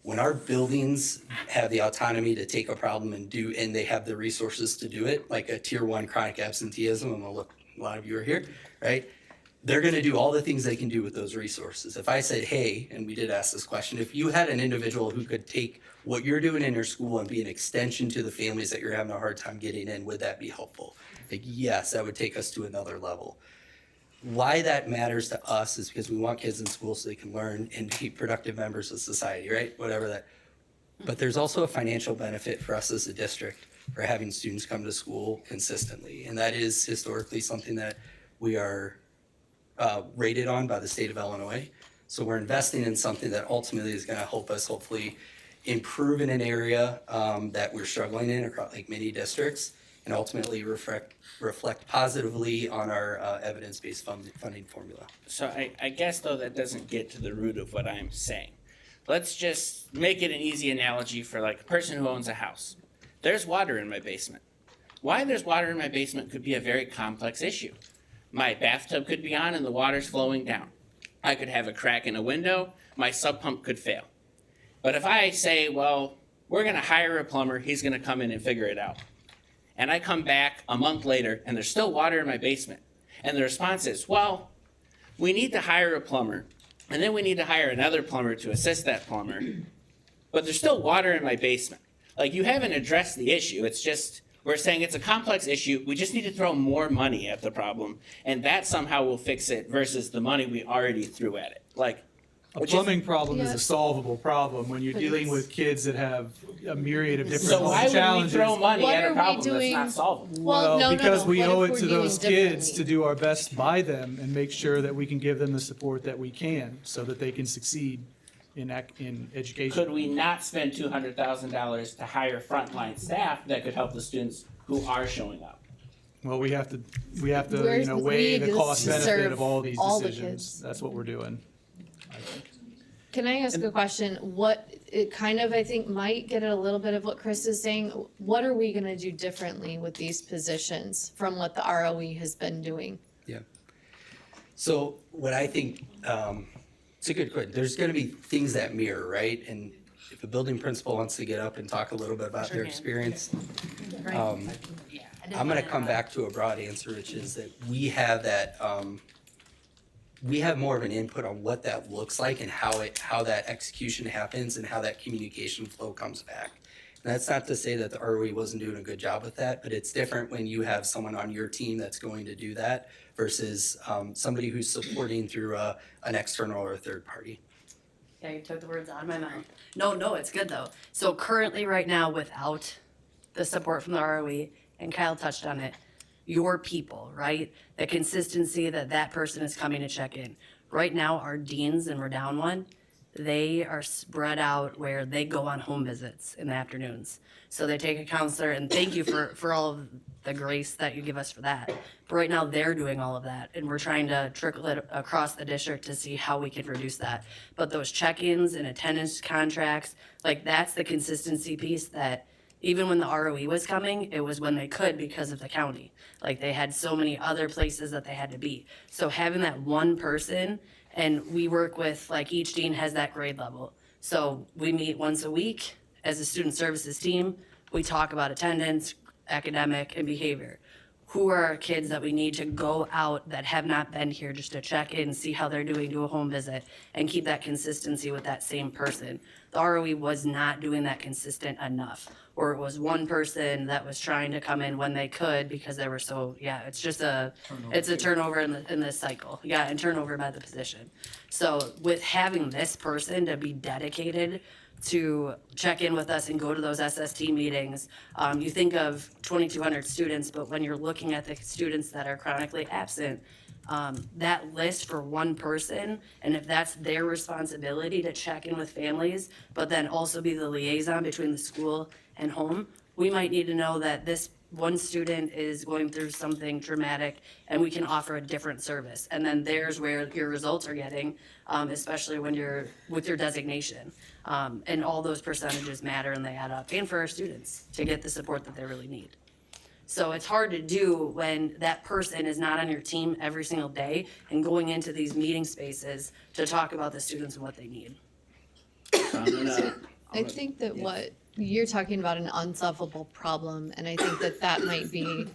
when our buildings have the autonomy to take a problem and they have the resources to do it, like a tier 1 chronic absenteeism, I'm gonna look, a lot of you are here, right? They're gonna do all the things they can do with those resources. If I said, hey, and we did ask this question, if you had an individual who could take what you're doing in your school and be an extension to the families that you're having a hard time getting in, would that be helpful? Like, yes, that would take us to another level. Why that matters to us is because we want kids in school so they can learn and be productive members of society, right? Whatever that. But there's also a financial benefit for us as a district for having students come to school consistently. And that is historically something that we are rated on by the state of Illinois. So we're investing in something that ultimately is going to help us hopefully improve in an area that we're struggling in across like many districts and ultimately reflect positively on our evidence-based funding formula. So I guess though that doesn't get to the root of what I'm saying. Let's just make it an easy analogy for like a person who owns a house. There's water in my basement. Why there's water in my basement could be a very complex issue. My bathtub could be on and the water's flowing down. I could have a crack in a window, my sub pump could fail. But if I say, well, we're gonna hire a plumber, he's gonna come in and figure it out. And I come back a month later and there's still water in my basement. And the response is, well, we need to hire a plumber, and then we need to hire another plumber to assist that plumber, but there's still water in my basement. Like, you haven't addressed the issue, it's just, we're saying it's a complex issue, we just need to throw more money at the problem, and that somehow will fix it versus the money we already threw at it. Like, A plumbing problem is a solvable problem when you're dealing with kids that have a myriad of different so why would we challenges. throw money What at are a we problem doing- that's not solvable? Well, because we What owe if it we're to those doing kids to differently? do our best by them and make sure that we can give them the support that we can so that they can succeed in education. Could we not spend $200,000 to hire frontline staff that could help the students who are showing up? Well, we have to, Where's the weigh the need to cost benefit serve of all these all the decisions. kids? That's what we're doing. Can I ask a question? What, it kind of, I think, might get at a little bit of what Chris is saying. What are we gonna do differently with these positions from what the ROE has been doing? Yeah. So what I think, it's a good question. There's going to be things that mirror, right? And if a building principal wants to get up and talk a little bit about their experience. I'm gonna come back to a broad answer, which is that we have we have more of an input on what that looks like and how that execution happens and how that communication flow comes back. And that's not to say that the ROE wasn't doing a good job with that, but it's different when you have someone on your team that's going to do that versus somebody who's supporting through an external or a third party. Yeah, you took the words out of my mouth. No, it's good though. So currently, right now, without the support from the ROE, and Kyle touched on it, your people, right? The consistency that that person is coming to check in. Right now, our deans, and we're down one, they are spread out where they go on home visits in the afternoons. So they take a counselor, and thank you for all of the grace that you give us for that. But right now, they're doing all of that, and we're trying to trickle it across the district to see how we can reduce that. But those check-ins and attendance contracts, like that's the consistency piece that even when the ROE was coming, it was when they could because of the county. Like they had so many other places that they had to be. So having that one person, and we work with, like each dean has that grade level. So we meet once a week as a student services team. We talk about attendance, academic, and behavior. Who are our kids that we need to go out that have not been here just to check in, see how they're doing, do a home visit, and keep that consistency with that same person. The ROE was not doing that consistent enough. Or it was one person that was trying to come in when they could because they were so, it's just it's a turnover in this cycle. Yeah, and turnover by the position. So with having this person to be dedicated to check in with us and go to those SST meetings, you think of 2,200 students, but when you're looking at the students that are chronically absent, that list for one person, and if that's their responsibility to check in with families, but then also be the liaison between the school and home, we might need to know that this one student is going through something traumatic and we can offer a different service. And then there's where your results are getting, especially when you're with your designation. And all those percentages matter and they add up, and for our students to get the support that they really need. So it's hard to do when that person is not on your team every single day and going into these meeting spaces to talk about the students and what they need. I think that what you're talking about an unsolvable problem, and I think that that might be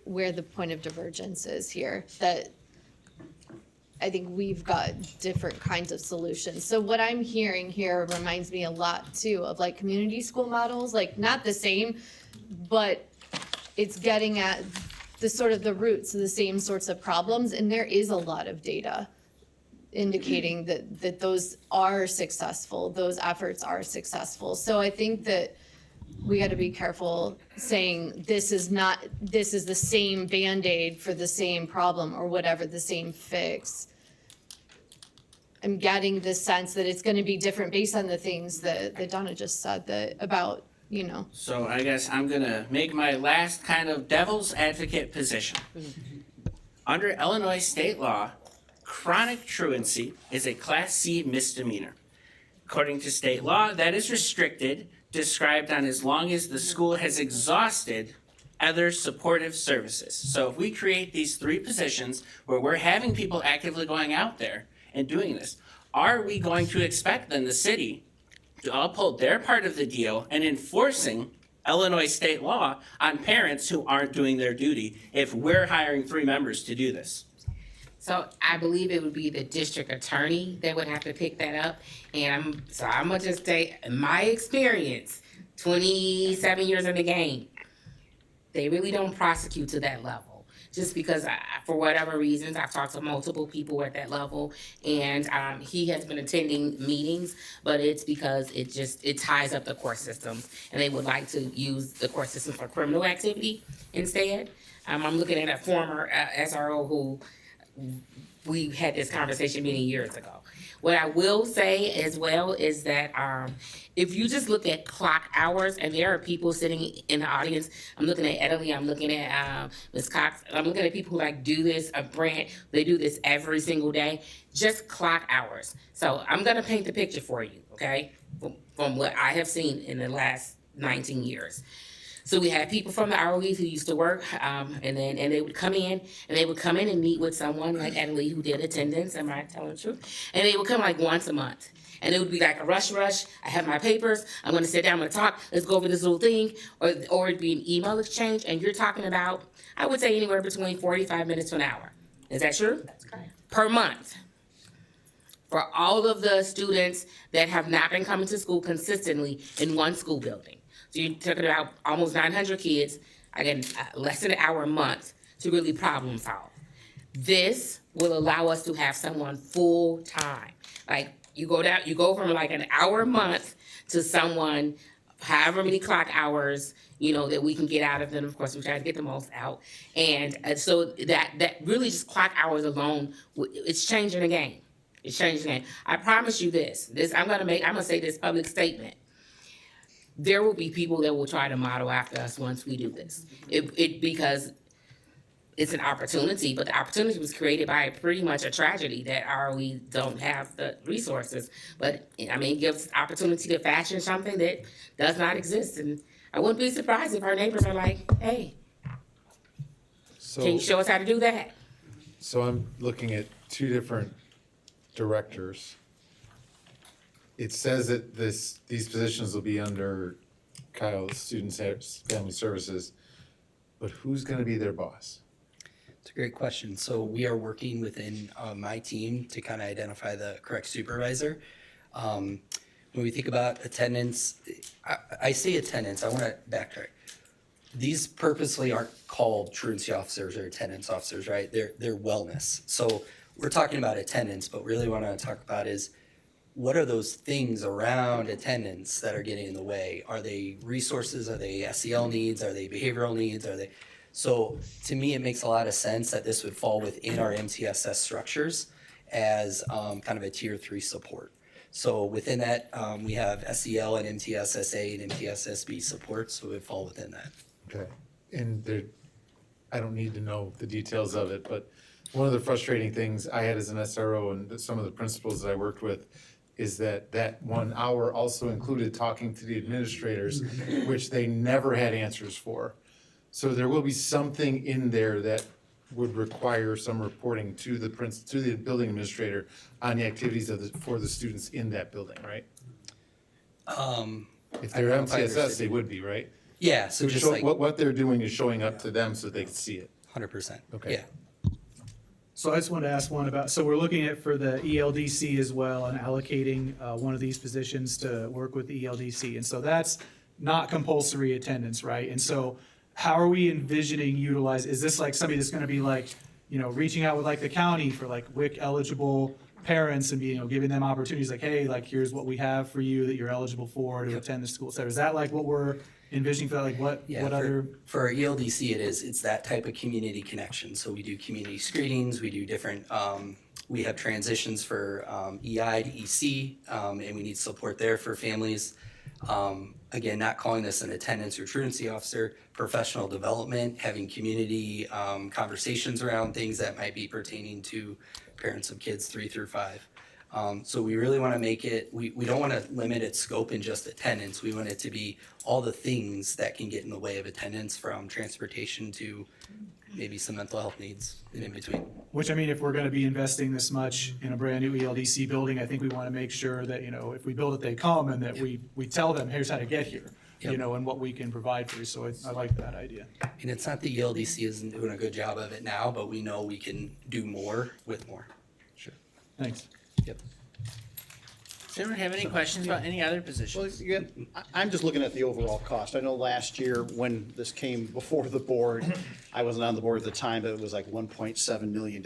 where the point of divergence is here, that I think we've got different kinds of solutions. So what I'm hearing here reminds me a lot too of like community school models, like not the same, but it's getting at the sort of the roots of the same sorts of problems, and there is a lot of data indicating that those are successful, those efforts are successful. So I think that we got to be careful saying this is the same Band-Aid for the same problem or whatever, the same fix. I'm getting the sense that it's going to be different based on the things that Donna just said about. So I guess I'm gonna make my last kind of devil's advocate position. Under Illinois state law, chronic truancy is a Class C misdemeanor. According to state law, that is restricted, described on as long as the school has exhausted other supportive services. So if we create these 3 positions where we're having people actively going out there and doing this, are we going to expect then the city to uphold their part of the deal and enforcing Illinois state law on parents who aren't doing their duty if we're hiring 3 members to do this? So I believe it would be the district attorney that would have to pick that up. And I'm gonna just say, in my experience, 27 years in the game, they really don't prosecute to that level. Just because for whatever reasons, I've talked to multiple people at that level, and he has been attending meetings, but it's because it ties up the court system, and they would like to use the court system for criminal activity instead. I'm looking at a former SRO who we had this conversation many years ago. What I will say as well is that if you just look at clock hours, and there are people sitting in the audience, I'm looking at Italy, I'm looking at Ms. Cox, I'm looking at people who do this, Brant, they do this every single day, just clock hours. So I'm gonna paint the picture for you, okay, from what I have seen in the last 19 years. So we had people from the ROEs who used to work, and they would come in, and meet with someone like Adelie who did attendance, am I telling the truth? And they would come like once a month. And it would be like a rush. I have my papers. I'm gonna sit down, I'm gonna talk, let's go over this little thing. Or it'd be an email exchange, and you're talking about, I would say anywhere between 45 minutes to an hour. Is that true? That's correct. Per month. For all of the students that have not been coming to school consistently in one school building. So you're talking about almost 900 kids, again, less than an hour a month to really problem solve. This will allow us to have someone full-time. Like, you go from like an hour a month to someone, however many clock hours, that we can get out of them. Of course, we try to get the most out. And so that really just clock hours alone, it's changing the game. It's changing the game. I promise you this, I'm gonna say this public statement. There will be people that will try to model after us once we do this. Because it's an opportunity, but the opportunity was created by pretty much a tragedy that ROE don't have the resources. But it gives opportunity to fashion something that does not exist. And I wouldn't be surprised if our neighbors are like, hey, can you show us how to do that? So I'm looking at two different directors. It says that these positions will be under Kyle's Student Family Services, but who's gonna be their boss? It's a great question. So we are working within my team to kind of identify the correct supervisor. When we think about attendance, I say attendance, I want to backtrack. These purposely aren't called truancy officers or attendance officers, right? They're wellness. So we're talking about attendance, but really what I want to talk about is what are those things around attendance that are getting in the way? Are they resources? Are they SEL needs? Are they behavioral needs? So to me, it makes a lot of sense that this would fall within our MTSS structures as kind of a tier 3 support. So within that, we have SEL and MTSSA and MTSSB support, so it would fall within that. Okay, and I don't need to know the details of it, but one of the frustrating things I had as an SRO and some of the principals that I worked with is that 1 hour also included talking to the administrators, which they never had answers for. So there will be something in there that would require some reporting to the building administrator on the activities for the students in that building, right? If they're MTSS, they would be, right? Yeah, so just like what they're doing is showing up to them so they can see it. 100%. Okay. Yeah. So I just wanted to ask one about, so we're looking at for the ELDC as well and allocating one of these positions to work with the ELDC. And so that's not compulsory attendance, right? And so how are we envisioning is this like somebody that's gonna be like, reaching out with like the county for like WIC eligible parents and giving them opportunities like, hey, like here's what we have for you that you're eligible for to attend the school, et cetera. Is that like what we're envisioning for that? Like what other? For our ELDC, it's that type of community connection. So we do community screenings, we do different, we have transitions for EI to EC, and we need support there for families. Again, not calling this an attendance or truancy officer, professional development, having community conversations around things that might be pertaining to parents of kids 3 through 5. So we really want to make it, we don't want to limit its scope in just attendance. We want it to be all the things that can get in the way of attendance, from transportation to maybe some mental health needs and in between. Which, if we're gonna be investing this much in a brand new ELDC building, I think we wanna make sure that, if we build it, they come, and that we tell them, here's how to get here, and what we can provide for you, so I like that idea. And it's not the ELDC isn't doing a good job of it now, but we know we can do more with more. Sure. Thanks. Yep. Does anyone have any questions about any other positions? Well, I'm just looking at the overall cost. I know last year when this came before the board, I wasn't on the board at the time, but it was like $1.7 million.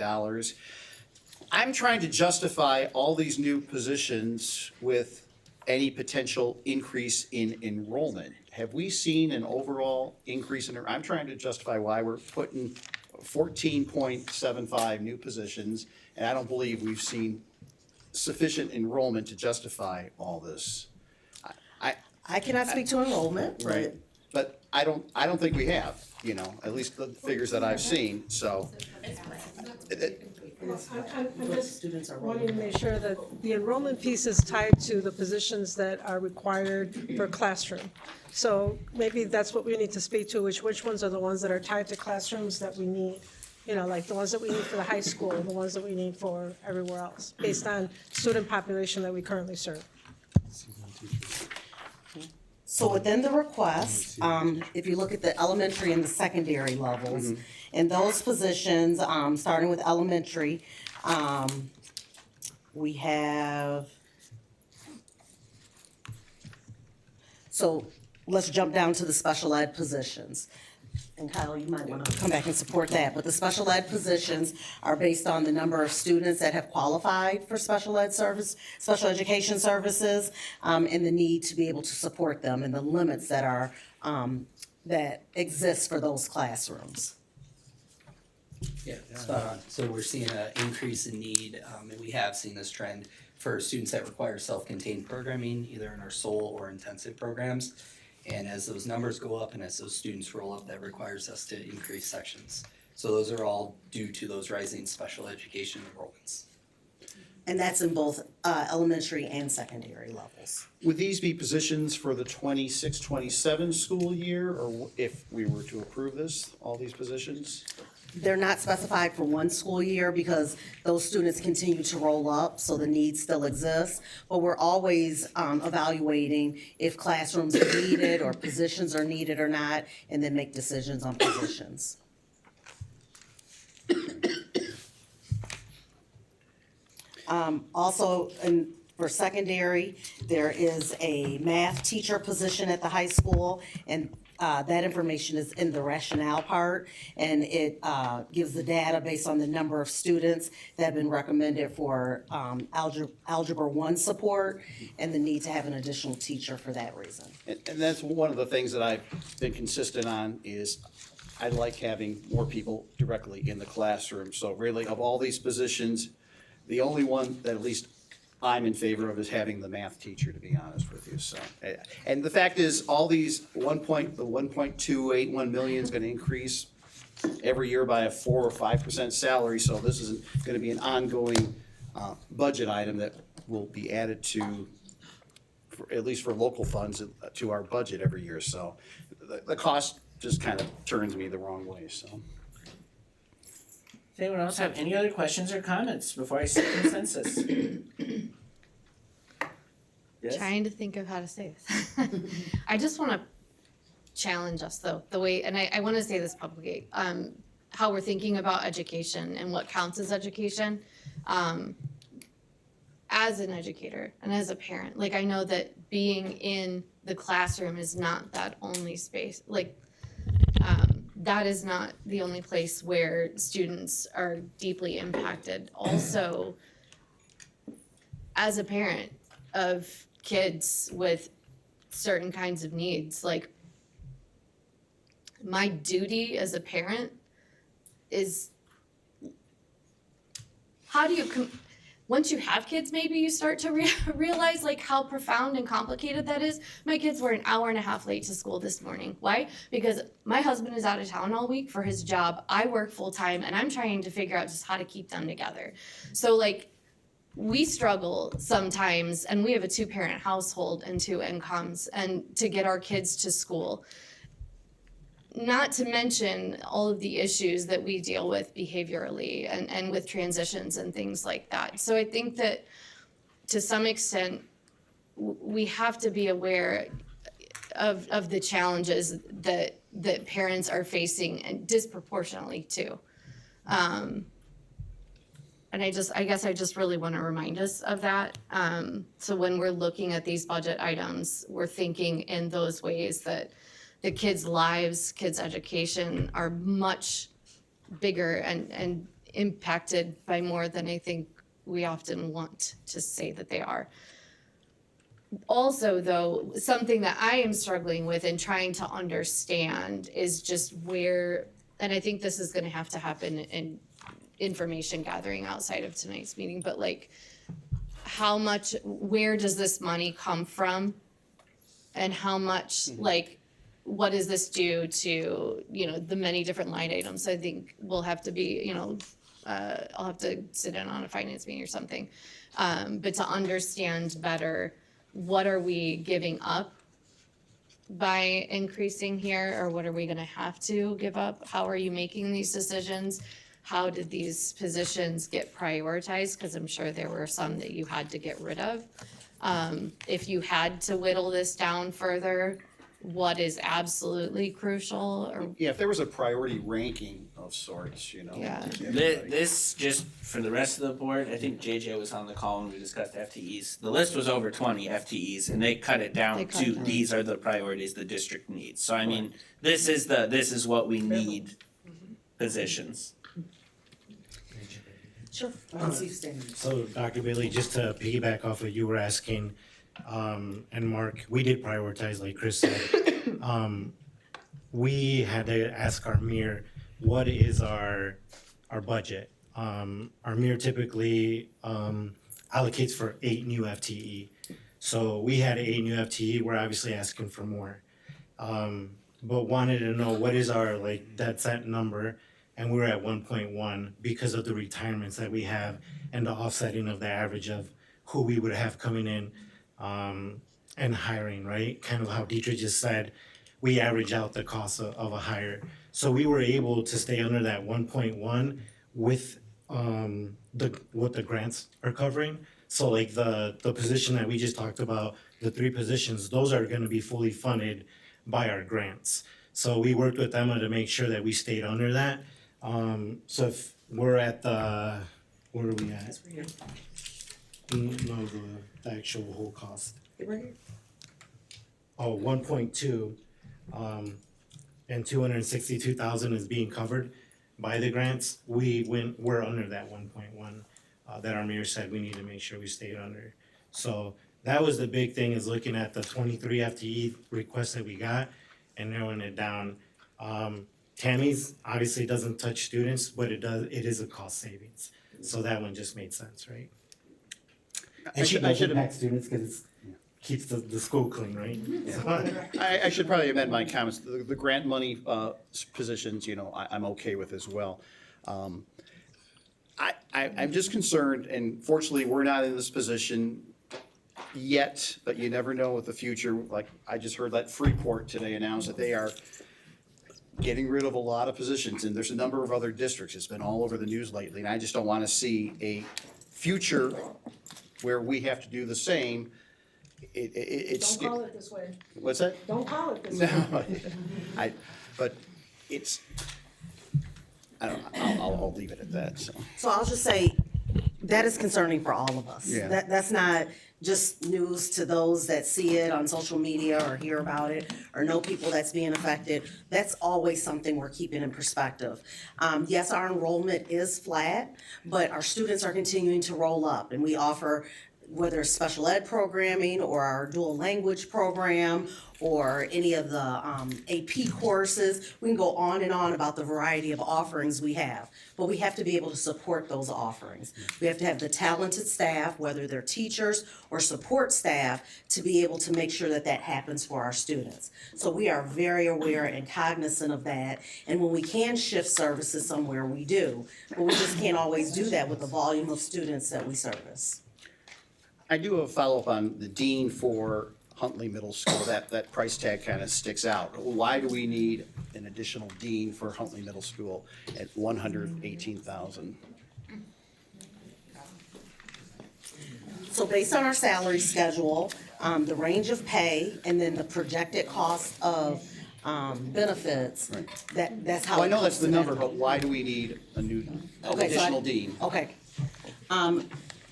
I'm trying to justify all these new positions with any potential increase in enrollment. Have we seen an overall increase in, I'm trying to justify why we're putting 14.75 new positions, and I don't believe we've seen sufficient enrollment to justify all this. I cannot speak to enrollment, Right, but I don't think we have, at least the figures that I've seen, so. I'm just wanting to make sure that the enrollment piece is tied to the positions that are required for classroom. So maybe that's what we need to speak to, which ones are the ones that are tied to classrooms that we need? You know, like the ones that we need for the high school, the ones that we need for everywhere else, based on student population that we currently serve. So within the request, if you look at the elementary and the secondary levels, in those positions, starting with elementary, we have, so let's jump down to the special ed positions. And Kyle, you might wanna come back and support that, but the special ed positions are based on the number of students that have qualified for special ed service, special education services, and the need to be able to support them and the limits that are, that exist for those classrooms. Yeah, spot on. So we're seeing an increase in need, and we have seen this trend for students that require self-contained programming, either in our SOL or intensive programs. And as those numbers go up and as those students roll up, that requires us to increase sections. So those are all due to those rising special education enrollments. And that's in both elementary and secondary levels. Would these be positions for the 26-27 school year, or if we were to approve this, all these positions? They're not specified for one school year because those students continue to roll up, so the need still exists. But we're always evaluating if classrooms are needed or positions are needed or not, and then make decisions on positions. Also, for secondary, there is a math teacher position at the high school, and that information is in the rationale part, and it gives the data based on the number of students that have been recommended for Algebra 1 support, and the need to have an additional teacher for that reason. And that's one of the things that I've been consistent on is I like having more people directly in the classroom. So really, of all these positions, the only one that at least I'm in favor of is having the math teacher, to be honest with you, so. And the fact is, all these the 1.281 million is gonna increase every year by a 4 or 5% salary, so this isn't gonna be an ongoing, budget item that will be added to, at least for local funds, to our budget every year, so. The cost just kind of turns me the wrong way, so. Does anyone else have any other questions or comments before I seek consensus? Yes? Trying to think of how to say this. I just want to challenge us though, the way, and I want to say this publicly, how we're thinking about education and what counts as education. As an educator and as a parent, like I know that being in the classroom is not that only space, like that is not the only place where students are deeply impacted. Also, as a parent of kids with certain kinds of needs, like my duty as a parent is, how do you, once you have kids, maybe you start to realize like how profound and complicated that is. My kids were an hour and a half late to school this morning. Why? Because my husband is out of town all week for his job. I work full time and I'm trying to figure out just how to keep them together. So like we struggle sometimes, and we have a 2-parent household and 2 incomes, and to get our kids to school. Not to mention all of the issues that we deal with behaviorally and with transitions and things like that. So I think that to some extent, we have to be aware of the challenges that parents are facing, and disproportionately too. And I guess I just really want to remind us of that. So when we're looking at these budget items, we're thinking in those ways that the kids' lives, kids' education are much bigger and impacted by more than I think we often want to say that they are. Also, though, something that I am struggling with and trying to understand is just where, and I think this is going to have to happen in information gathering outside of tonight's meeting, but like how much, where does this money come from? And how much, like, what does this do to, you know, the many different line items? I think we'll have to be, you know, I'll have to sit in on a finance meeting or something. But to understand better, what are we giving up by increasing here, or what are we gonna have to give up? How are you making these decisions? How did these positions get prioritized? Because I'm sure there were some that you had to get rid of. If you had to whittle this down further, what is absolutely crucial, or Yeah, if there was a priority ranking of sorts, you know. Yeah. This, just for the rest of the board, I think JJ was on the call when we discussed FTEs. The list was over 20 FTEs and they cut it down to, these are the priorities the district needs. So I mean, this is what we need positions. Sure. So Dr. Bailey, just to piggyback off what you were asking, and Mark, we did prioritize, like Chris said. We had to ask our mayor, what is our budget? Our mayor typically allocates for 8 new FTE. So we had 8 new FTE, we're obviously asking for more. But wanted to know what is our, like, that's that number, and we're at 1.1 because of the retirements that we have and the offsetting of the average of who we would have coming in and hiring, right? Kind of how Deidre just said, we average out the cost of a hire. So we were able to stay under that 1.1 with what the grants are covering. So like the position that we just talked about, the 3 positions, those are gonna be fully funded by our grants. So we worked with Emma to make sure that we stayed under that. So if we're at where are we at? No, the actual whole cost. Oh, 1.2, and 262,000 is being covered by the grants. We're under that 1.1, that our mayor said we need to make sure we stayed under. So that was the big thing, is looking at the 23 FTE requests that we got and narrowing it down. Tammy's obviously doesn't touch students, but it is a cost savings. So that one just made sense, right? And she doesn't impact students because it keeps the school clean, right? I should probably amend my comments. The grant money positions, you know, I'm okay with as well. I'm just concerned, and fortunately, we're not in this position yet, but you never know with the future. Like, I just heard that Freeport today announce that they are getting rid of a lot of positions, and there's a number of other districts. It's been all over the news lately, and I just don't want to see a future where we have to do the same. It's. Don't call it this way. What's that? Don't call it this way. No, but it's, I don't know, I'll leave it at that, so. So I'll just say, that is concerning for all of us. Yeah. That's not just news to those that see it on social media or hear about it or know people that's being affected. That's always something we're keeping in perspective. Yes, our enrollment is flat, but our students are continuing to roll up, and we offer, whether it's special ed programming or our dual language program or any of the AP courses. We can go on and on about the variety of offerings we have, but we have to be able to support those offerings. We have to have the talented staff, whether they're teachers or support staff, to be able to make sure that that happens for our students. So we are very aware and cognizant of that, and when we can shift services somewhere, we do, but we just can't always do that with the volume of students that we service. I do have a follow-up on the dean for Huntley Middle School. That price tag kind of sticks out. Why do we need an additional dean for Huntley Middle School at $118,000? So based on our salary schedule, the range of pay, and then the projected cost of benefits, that's how. Well, I it know comes that's the to that number, but why do we need an additional dean? Okay.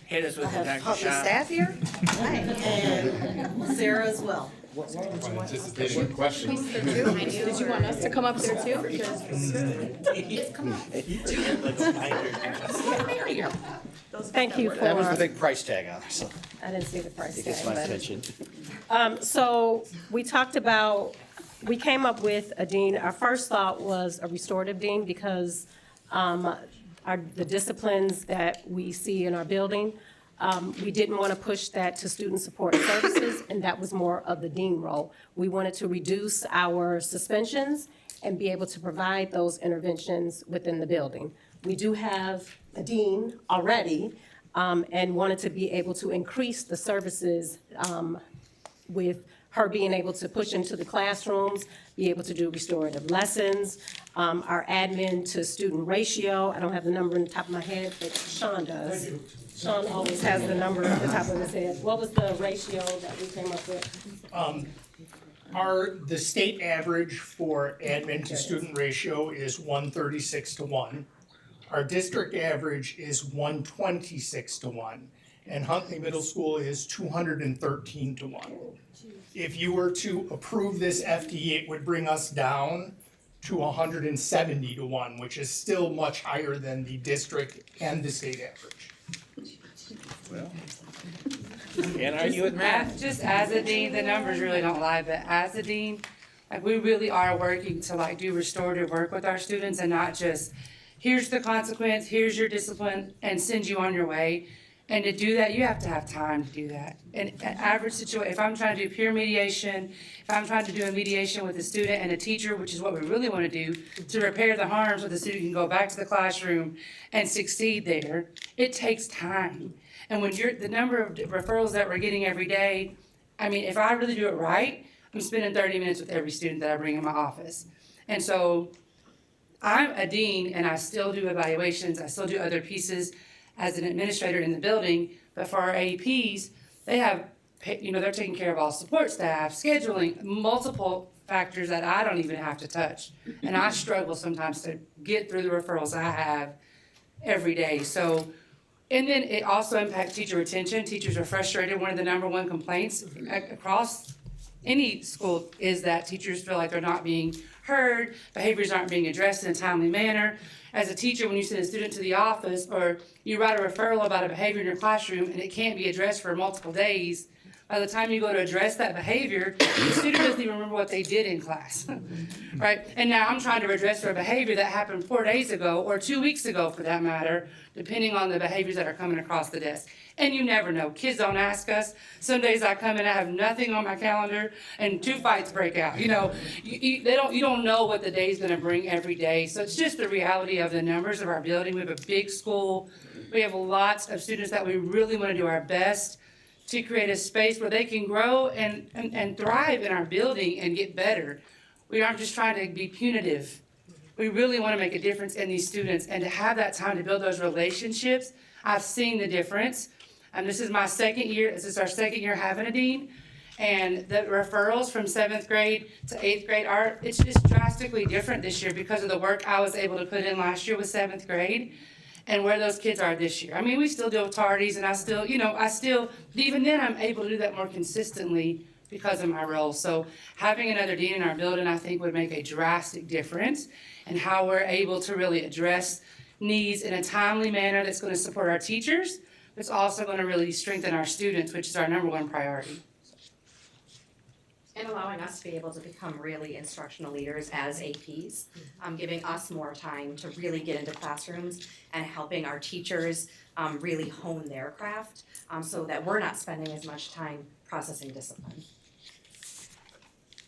Hit us with I the have Dr. Huntley Shaw. staff here, and Sarah as well. Anticipating questions. Did you want us to come up there too? Thank you That was the big price tag on it, so I didn't see the price it gets tag, my but- attention. So we talked about, we came up with a dean. Our first thought was a restorative dean because the disciplines that we see in our building, we didn't want to push that to student support services, and that was more of the dean role. We wanted to reduce our suspensions and be able to provide those interventions within the building. We do have a dean already, and wanted to be able to increase the services with her being able to push into the classrooms, be able to do restorative lessons, our admin to student ratio. I don't have the number on the top of my head, but Sean does. Sean always has the number at the top of his head. What was the ratio that we came up with? The state average for admin to student ratio is 136:1. Our district average is 126:1, and Huntley Middle School is 213:1. If you were to approve this FTE, it would bring us down to 170:1, which is still much higher than the district and the state average. Can't argue with math. Just as a dean, the numbers really don't lie, but as a dean, like we really are working to like do restorative work with our students and not just, here's the consequence, here's your discipline, and send you on your way. And to do that, you have to have time to do that. In an average situation, if I'm trying to do peer mediation, if I'm trying to do a mediation with a student and a teacher, which is what we really want to do, to repair the harms so the student can go back to the classroom and succeed there, it takes time. And when the number of referrals that we're getting every day, I mean, if I really do it right, I'm spending 30 minutes with every student that I bring in my office. And so I'm a dean and I still do evaluations, I still do other pieces as an administrator in the building, but for our APs, they have, they're taking care of all support staff, scheduling, multiple factors that I don't even have to touch. And I struggle sometimes to get through the referrals I have every day. So, and then it also impacts teacher retention. Teachers are frustrated. One of the number one complaints across any school is that teachers feel like they're not being heard, behaviors aren't being addressed in a timely manner. As a teacher, when you send a student to the office or you write a referral about a behavior in your classroom and it can't be addressed for multiple days, by the time you go to address that behavior, the student doesn't even remember what they did in class, right? And now I'm trying to address for a behavior that happened 4 days ago or 2 weeks ago for that matter, depending on the behaviors that are coming across the desk. And you never know. Kids don't ask us. Some days I come in, I have nothing on my calendar, and 2 fights break out. You don't know what the day's gonna bring every day. So it's just the reality of the numbers of our building. We have a big school. We have lots of students that we really wanna do our best to create a space where they can grow and thrive in our building and get better. We aren't just trying to be punitive. We really want to make a difference in these students, and to have that time to build those relationships, I've seen the difference. And this is my second year, this is our second year having a dean, and the referrals from 7th grade to 8th grade it's just drastically different this year because of the work I was able to put in last year with 7th grade. And where those kids are this year. I mean, we still deal with tardies, and I still, even then I'm able to do that more consistently because of my role. So having another dean in our building, I think would make a drastic difference in how we're able to really address needs in a timely manner that's gonna support our teachers, but it's also gonna really strengthen our students, which is our number one priority. And allowing us to be able to become really instructional leaders as APs, giving us more time to really get into classrooms and helping our teachers really hone their craft so that we're not spending as much time processing discipline.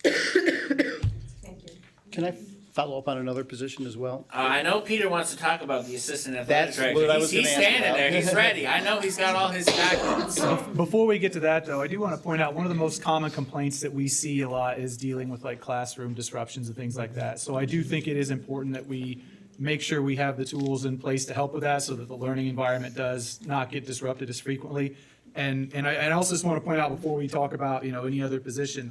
Thank you. Can I follow up on another position as well? I know Peter wants to talk about the assistant athletic That's director. what I was He's gonna ask standing about. there, he's ready. I know he's got all his documents. Before we get to that, though, I do want to point out one of the most common complaints that we see a lot is dealing with like classroom disruptions and things like that. So I do think it is important that we make sure we have the tools in place to help with that so that the learning environment does not get disrupted as frequently. And I also just want to point out before we talk about, any other position,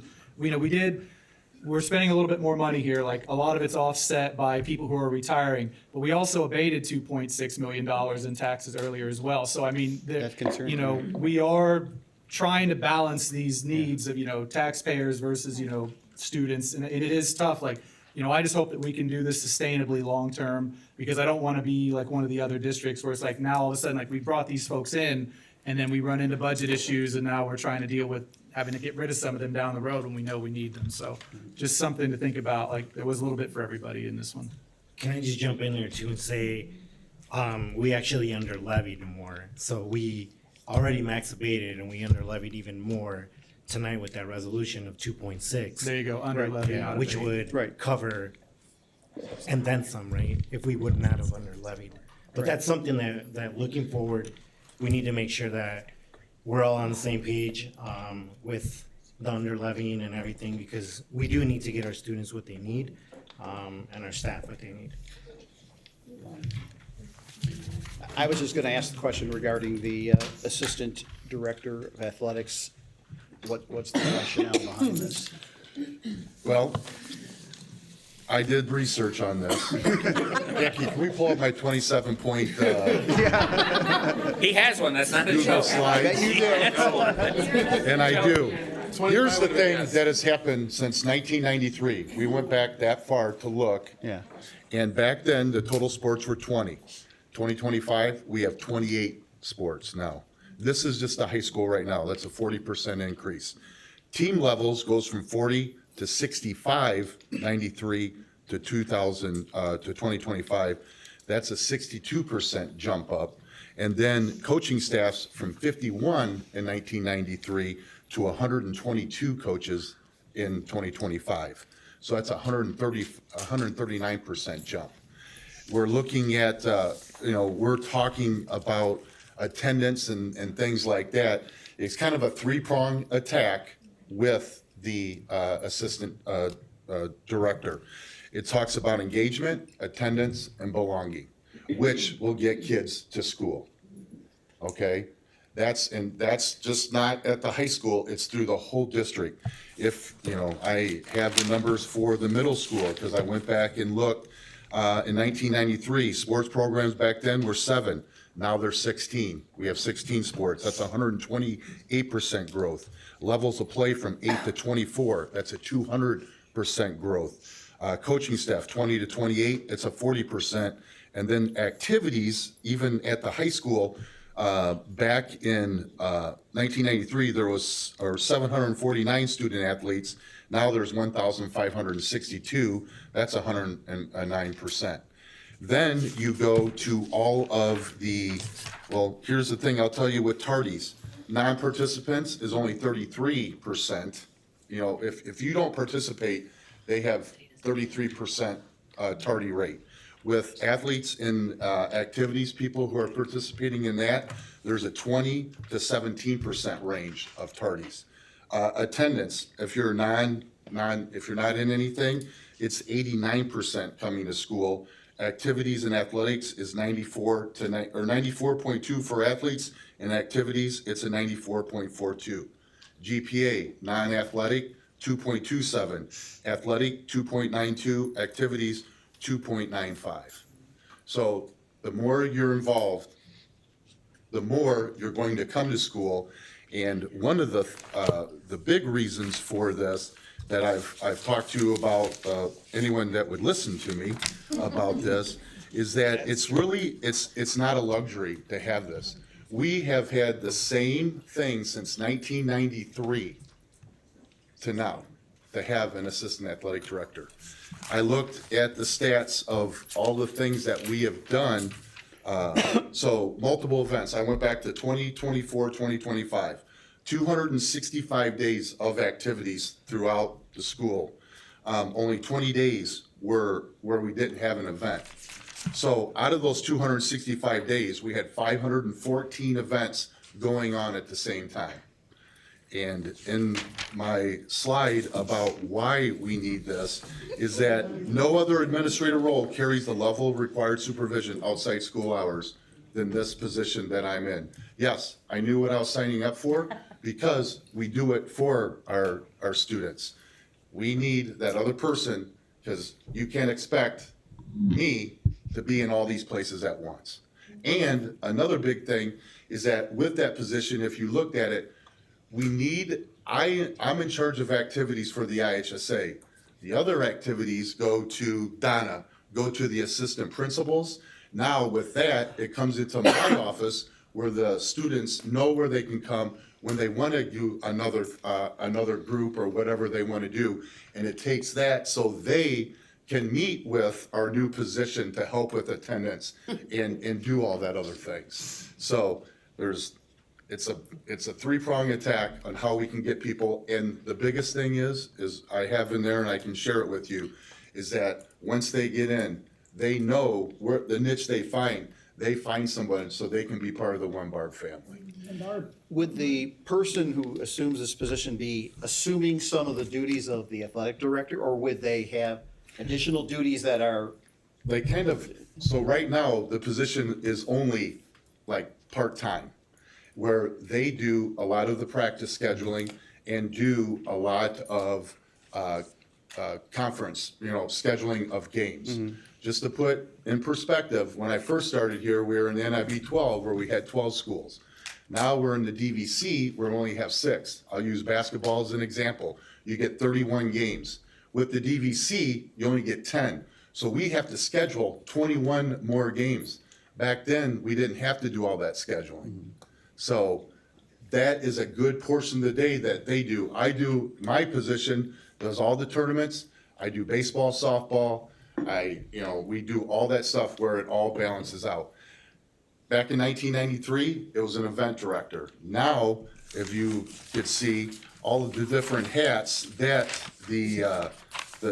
we're spending a little bit more money here, like a lot of it's offset by people who are retiring, but we also abated $2.6 million in taxes earlier as well. So I mean, That's concerning. we are trying to balance these needs of, taxpayers versus, students, and it is tough. Like, I just hope that we can do this sustainably long-term, because I don't want to be like one of the other districts where it's like now all of a sudden, like we brought these folks in and then we run into budget issues and now we're trying to deal with having to get rid of some of them down the road when we know we need them. So just something to think about, like there was a little bit for everybody in this one. Can I just jump in there too and say, we actually under levied more. So we already max abated and we under levied even more tonight with that resolution of 2.6. There you go, under levy, Yeah, not which abate. would cover and then some, right? If we would not have under levied. But that's something that looking forward, we need to make sure that we're all on the same page with the under-levying and everything, because we do need to get our students what they need and our staff what they need. I was just gonna ask the question regarding the Assistant Director of Athletics. What's the rationale behind this? Well, I did research on this. Jackie, can we pull up my 27-point He has one, that's not a Google joke. slide? And I do. Here's the thing guessed. that has happened since 1993. We went back that far to look. Yeah. And back then, the total sports were 20. 2025, we have 28 sports now. This is just the high school right now. That's a 40% increase. Team levels goes from 40 to 65, 93 to 2000 to 2025. That's a 62% jump up. And then coaching staffs from 51 in 1993 to 122 coaches in 2025. So that's a 139% jump. We're looking at, we're talking about attendance and things like that. It's kind of a three-prong attack with the assistant director. It talks about engagement, attendance, and belonging, which will get kids to school. Okay? That's just not at the high school, it's through the whole district. If, I have the numbers for the middle school, because I went back and looked, in 1993, sports programs back then were 7. Now they're 16. We have 16 sports. That's 128% growth. Levels of play from 8 to 24. That's a 200% growth. Coaching staff, 20 to 28. It's a 40%. And then activities, even at the high school, back in 1993, there was 749 student athletes. Now there's 1,562. That's 109%. Then you go to all of the, well, here's the thing I'll tell you with tardies. Non-participants is only 33%. If you don't participate, they have 33% tardy rate. With athletes in activities, people who are participating in that, there's a 20 to 17% range of tardies. Attendance, if you're not in anything, it's 89% coming to school. Activities and athletics is 94.2 for athletes, and activities, it's a 94.42. GPA, non-athletic, 2.27. Athletic, 2.92. Activities, 2.95. So the more you're involved, the more you're going to come to school. And one of the big reasons for this that I've talked to you about, anyone that would listen to me about this, is that it's not a luxury to have this. We have had the same thing since 1993 to now, to have an assistant athletic director. I looked at the stats of all the things that we have done. So multiple events. I went back to 2024, 2025. 265 days of activities throughout the school. Only 20 days were where we didn't have an event. So out of those 265 days, we had 514 events going on at the same time. And in my slide about why we need this is that no other administrative role carries the level of required supervision outside school hours than this position that I'm in. Yes, I knew what I was signing up for because we do it for our students. We need that other person because you can't expect me to be in all these places at once. And another big thing is that with that position, if you looked at it, I'm in charge of activities for the IHSA. The other activities go to Donna, go to the assistant principals. Now with that, it comes into my office where the students know where they can come when they want to do another group or whatever they want to do. And it takes that so they can meet with our new position to help with attendance and do all that other things. So it's a three-prong attack on how we can get people. And the biggest thing is I have in there and I can share it with you, is that once they get in, they know where the niche they find. they find someone so they can be part of the One Barb family. Would the person who assumes this position be assuming some of the duties of the athletic director, or would they have additional duties that are? They kind of, so right now, the position is only like part-time, where they do a lot of the practice scheduling and do a lot of conference, scheduling of games. Just to put in perspective, when I first started here, we were in the NIB 12, where we had 12 schools. Now we're in the DVC, where we only have 6. I'll use basketball as an example. You get 31 games. With the DVC, you only get 10. So we have to schedule 21 more games. Back then, we didn't have to do all that scheduling. So that is a good portion of the day that they do. My position does all the tournaments. I do baseball, softball. We do all that stuff where it all balances out. Back in 1993, it was an event director. Now, if you could see all of the different hats that the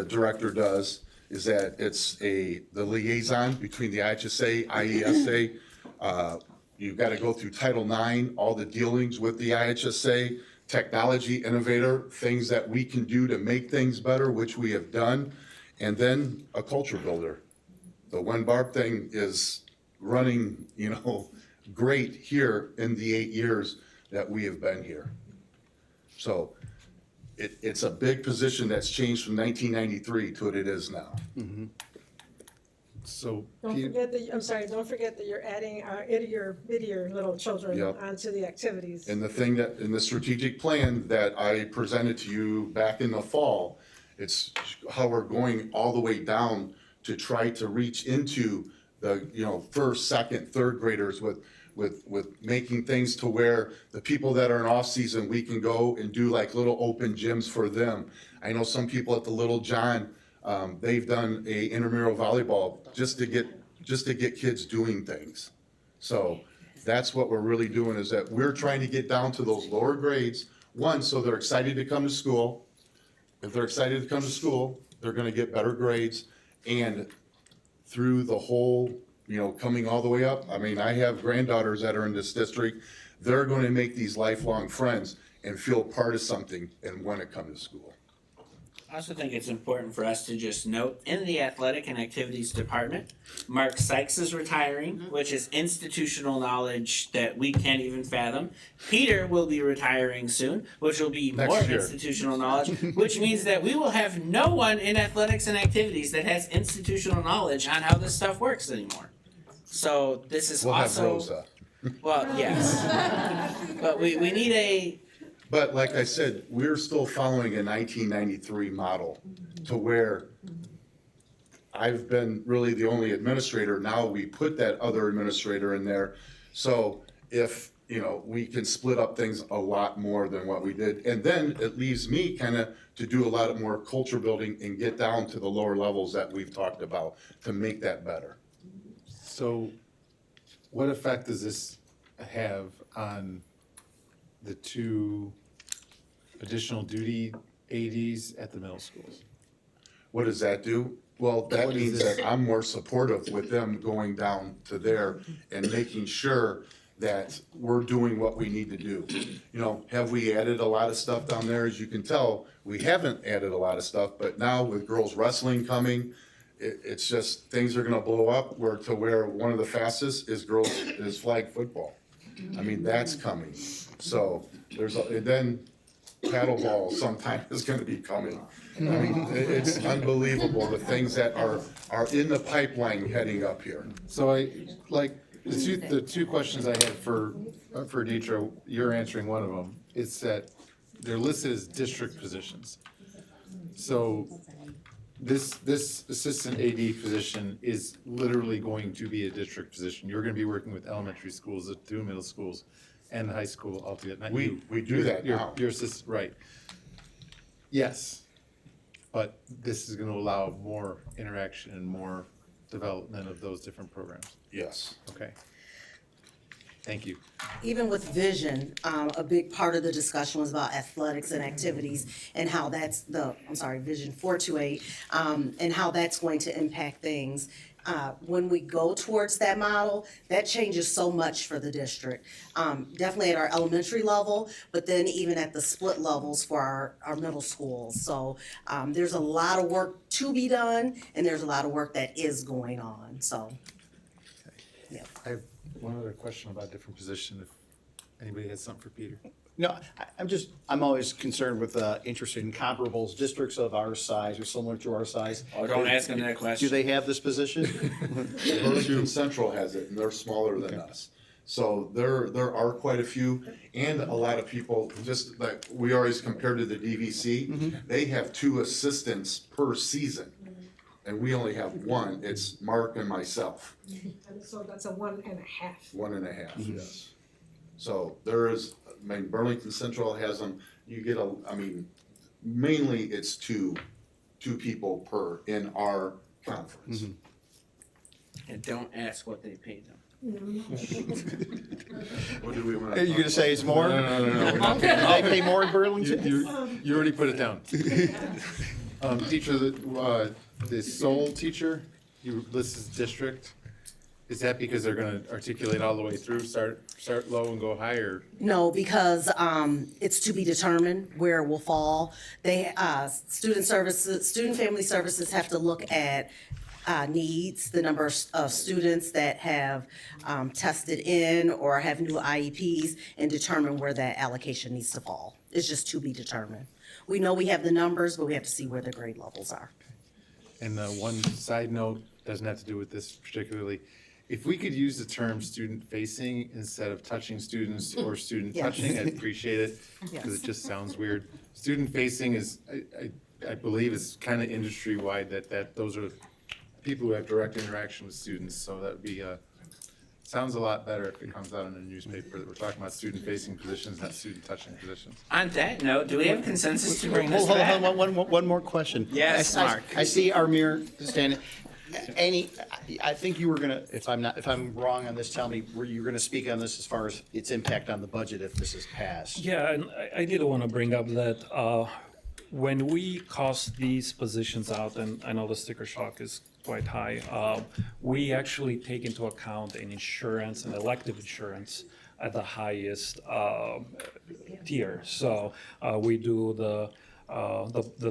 director does, is that it's the liaison between the IHSA, IESA. You've got to go through Title IX, all the dealings with the IHSA, technology innovator, things that we can do to make things better, which we have done, and then a culture builder. The One Barb thing is running, great here in the 8 years that we have been here. So it's a big position that's changed from 1993 to what it is now. So, Don't forget that you're adding your little children Yep. onto the activities. And the thing that, in the strategic plan that I presented to you back in the fall, it's how we're going all the way down to try to reach into the, first, second, third graders with making things to where the people that are in off-season, we can go and do like little open gyms for them. I know some people at the Little John, they've done a intramural volleyball just to get kids doing things. So that's what we're really doing, is that we're trying to get down to those lower grades. One, so they're excited to come to school. If they're excited to come to school, they're gonna get better grades. And through the whole, coming all the way up, I have granddaughters that are in this district. They're gonna make these lifelong friends and feel part of something and wanna come to school. I also think it's important for us to just note, in the athletic and activities department, Mark Sykes is retiring, which is institutional knowledge that we can't even fathom. Peter will be retiring soon, which will be Next more year. institutional knowledge, which means that we will have no one in athletics and activities that has institutional knowledge on how this stuff works anymore. So this is We'll have also, Rosa. well, yes. But we need But like I said, we're still following a 1993 model to where I've been really the only administrator. Now we put that other administrator in there. So if, we can split up things a lot more than what we did. And then it leaves me kind of to do a lot more culture building and get down to the lower levels that we've talked about to make that better. So what effect does this have on the 2 additional duty ADs at the middle schools? What does that do? Well, that What is means this? that I'm more supportive with them going down to there and making sure that we're doing what we need to do. Have we added a lot of stuff down there? As you can tell, we haven't added a lot of stuff, but now with girls wrestling coming, it's just, things are gonna blow up where one of the fastest is flag football. That's coming. So then paddleball sometime is gonna be coming. It's unbelievable, the things that are in the pipeline heading up here. So the 2 questions I had for Deidre, you're answering one of them. It's that they're listed as district positions. So this assistant AD position is literally going to be a district position. You're gonna be working with elementary schools, the 2 middle schools, and the high school altogether. Not you. We do that now. Your assistant, right. Yes, but this is gonna allow more interaction and more development of those different programs. Yes. Okay. Thank you. Even with vision, a big part of the discussion was about athletics and activities and how that's vision 428, and how that's going to impact things. when we go towards that model, that changes so much for the district. Definitely at our elementary level, but then even at the split levels for our middle schools. So there's a lot of work to be done, and there's a lot of work that is going on, so. Yeah. I have one other question about a different position, if anybody has something for Peter. No, I'm always concerned with, interested in comparables, districts of our size or similar to our size. Oh, don't ask them that question. Do they have this position? Burlington Central has it, and they're smaller than us. So there are quite a few, and a lot of people, just like, we always compare to the DVC, they have 2 assistants per season. And we only have 1, it's Mark and myself. So that's a 1.5. 1.5, yes. So there is, I mean, Burlington Central has them, you get mainly it's two people per in our conference. And don't ask what they paid them. What do we want Are you gonna say it's more? No. Do they pay more in Burlington? You already put it down. Teacher, the sole teacher, you list as district, is that because they're gonna articulate all the way through, start low and go higher? No, because it's to be determined where it will fall. They, student family services have to look at needs, the number of students that have tested in or have new IEPs, and determine where that allocation needs to fall. It's just to be determined. We know we have the numbers, but we have to see where the grade levels are. And one side note, doesn't have to do with this particularly, if we could use the term student facing instead of touching students or student Yes. touching, I'd appreciate it, because it just sounds weird. Student facing is, I believe is kind of industry wide, that those are people who have direct interaction with students, so that would be, sounds a lot better if it comes out in a newspaper that we're talking about student facing positions, not student touching positions. On that note, do we have consensus to bring this Hold back? on, one more question. Yes, Mark. I see Amir standing. I think you were gonna, if I'm wrong on this, tell me, were you gonna speak on this as far as its impact on the budget if this is passed? Yeah, and I did want to bring up that when we cost these positions out, and I know the sticker shock is quite high, we actually take into account an insurance, an elective insurance at the highest tier. So we do the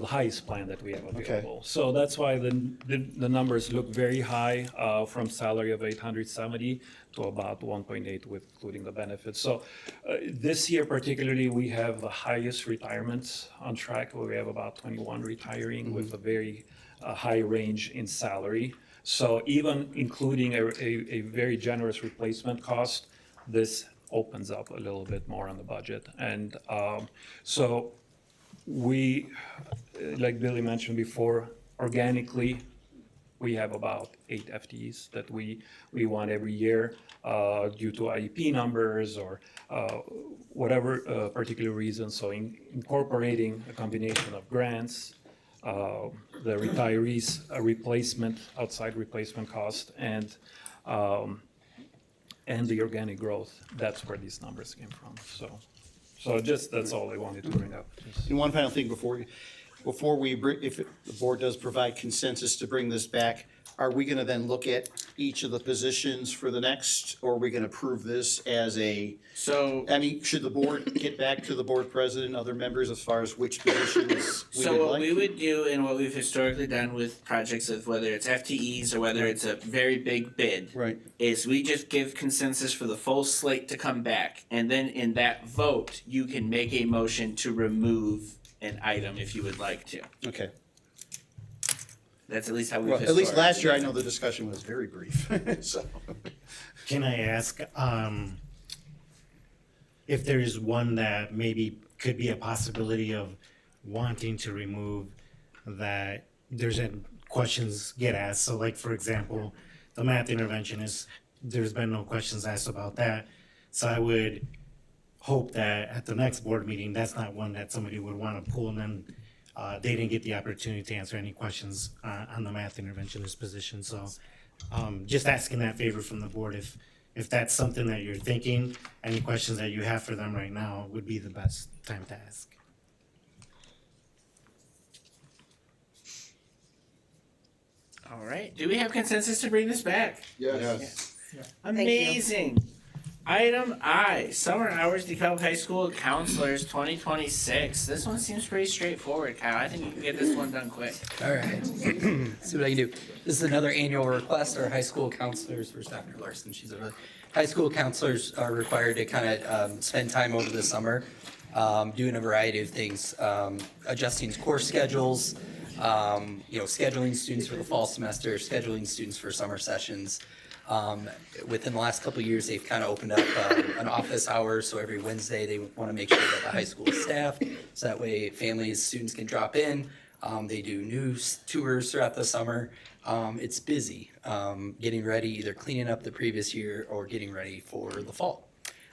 highest plan that we have available. So that's why the numbers look very high, from salary of 870 to about 1.8 with including the benefits. So this year particularly, we have the highest retirements on track. We have about 21 retiring with a very high range in salary. So even including a very generous replacement cost, this opens up a little bit more on the budget. And so we, like Billy mentioned before, organically, we have about 8 FTEs that we want every year due to IEP numbers or whatever particular reason. So incorporating a combination of grants, the retirees outside replacement cost, and the organic growth, that's where these numbers came from. So just, that's all I wanted to bring up. And one final thing before we, if the board does provide consensus to bring this back, are we gonna then look at each of the positions for the next, or are we gonna approve this as a? So, I mean, should the board get back to the board president, other members, as far as which positions we So would what like? we would do, and what we've historically done with projects of whether it's FTEs or whether it's a very big bid, Right. is we just give consensus for the full slate to come back, and then in that vote, you can make a motion to remove an item if you would like to. Okay. That's at least how we've Well, at least historically last year, I done it. know the discussion was very brief, so. Can I ask, if there is one that maybe could be a possibility of wanting to remove, that there's questions get asked? So like, for example, the math interventionist, there's been no questions asked about that. So I would hope that at the next board meeting, that's not one that somebody would want to pull, and then they didn't get the opportunity to answer any questions on the math interventionist position. So just asking that favor from the board, if that's something that you're thinking, any questions that you have for them right now would be the best time to ask. All right, do we have consensus to bring this back? Yes. Amazing. Item I, summer hours DeKalb High School counselors 2026. This one seems pretty straightforward, Kyle. I think you can get this one done quick. All right, see what I can do. This is another annual request. Our high school counselors, where's Dr. Larson? She's over there. High school counselors are required to kind of spend time over the summer doing a variety of things, adjusting course schedules, scheduling students for the fall semester, scheduling students for summer sessions. Within the last couple of years, they've kind of opened up an office hour, so every Wednesday they want to make sure that the high school is staffed, so that way families, students can drop in. They do news tours throughout the summer. It's busy, getting ready, either cleaning up the previous year or getting ready for the fall.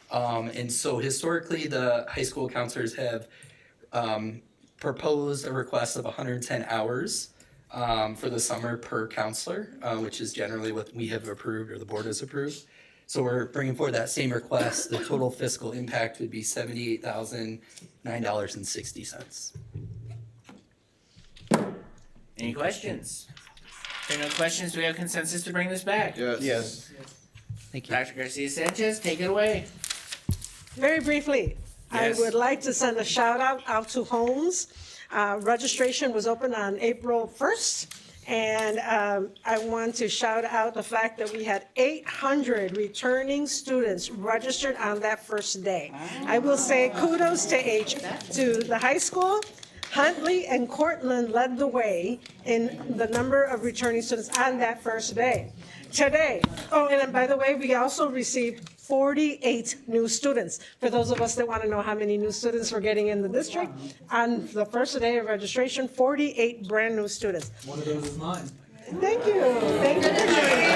And so historically, the high school counselors have proposed a request of 110 hours for the summer per counselor, which is generally what we have approved or the board has approved. So we're bringing forward that same request. The total fiscal impact would be $78,009.60. Any questions? If there are no questions, do we have consensus to bring this back? Yes. Thank you. Dr. Garcia Sanchez, take it away. Very briefly, Yes. I would like to send a shout out to Holmes. Registration was open on April 1st. And I want to shout out the fact that we had 800 returning students registered on that first day. I will say kudos to the high school. Huntley and Cortland led the way in the number of returning students on that first day. Today, and by the way, we also received 48 new students. For those of us that want to know how many new students we're getting in the district, on the first day of registration, 48 brand new students. One of those is mine. Thank you. Thank you for joining.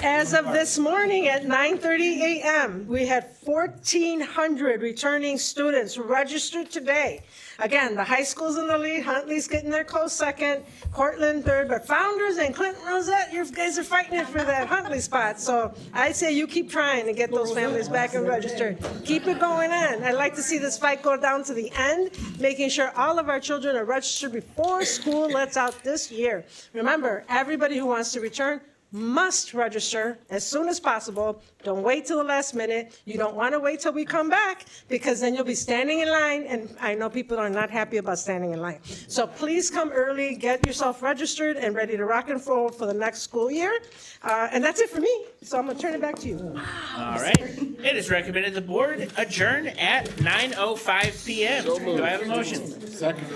As of this morning at 9:30 a.m., we had 1,400 returning students registered today. Again, the high school's in the lead, Huntley's getting their close second, Cortland third, but Founders and Clinton Rosette, you guys are fighting it for that Huntley spot. So I say you keep trying to get those families back and registered. Keep it going on. I'd like to see this fight go down to the end, making sure all of our children are registered before school lets out this year. Remember, everybody who wants to return must register as soon as possible. Don't wait till the last minute. You don't want to wait till we come back, because then you'll be standing in line, and I know people are not happy about standing in line. So please come early, get yourself registered and ready to rock and roll for the next school year. And that's it for me. So I'm going to turn it back to you. All right. It is recommended the board adjourn at 9:05 p.m. Do I have a motion? Second.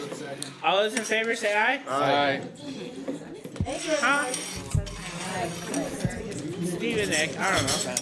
All those in favor say aye. Aye. Huh? Stephen, I don't know.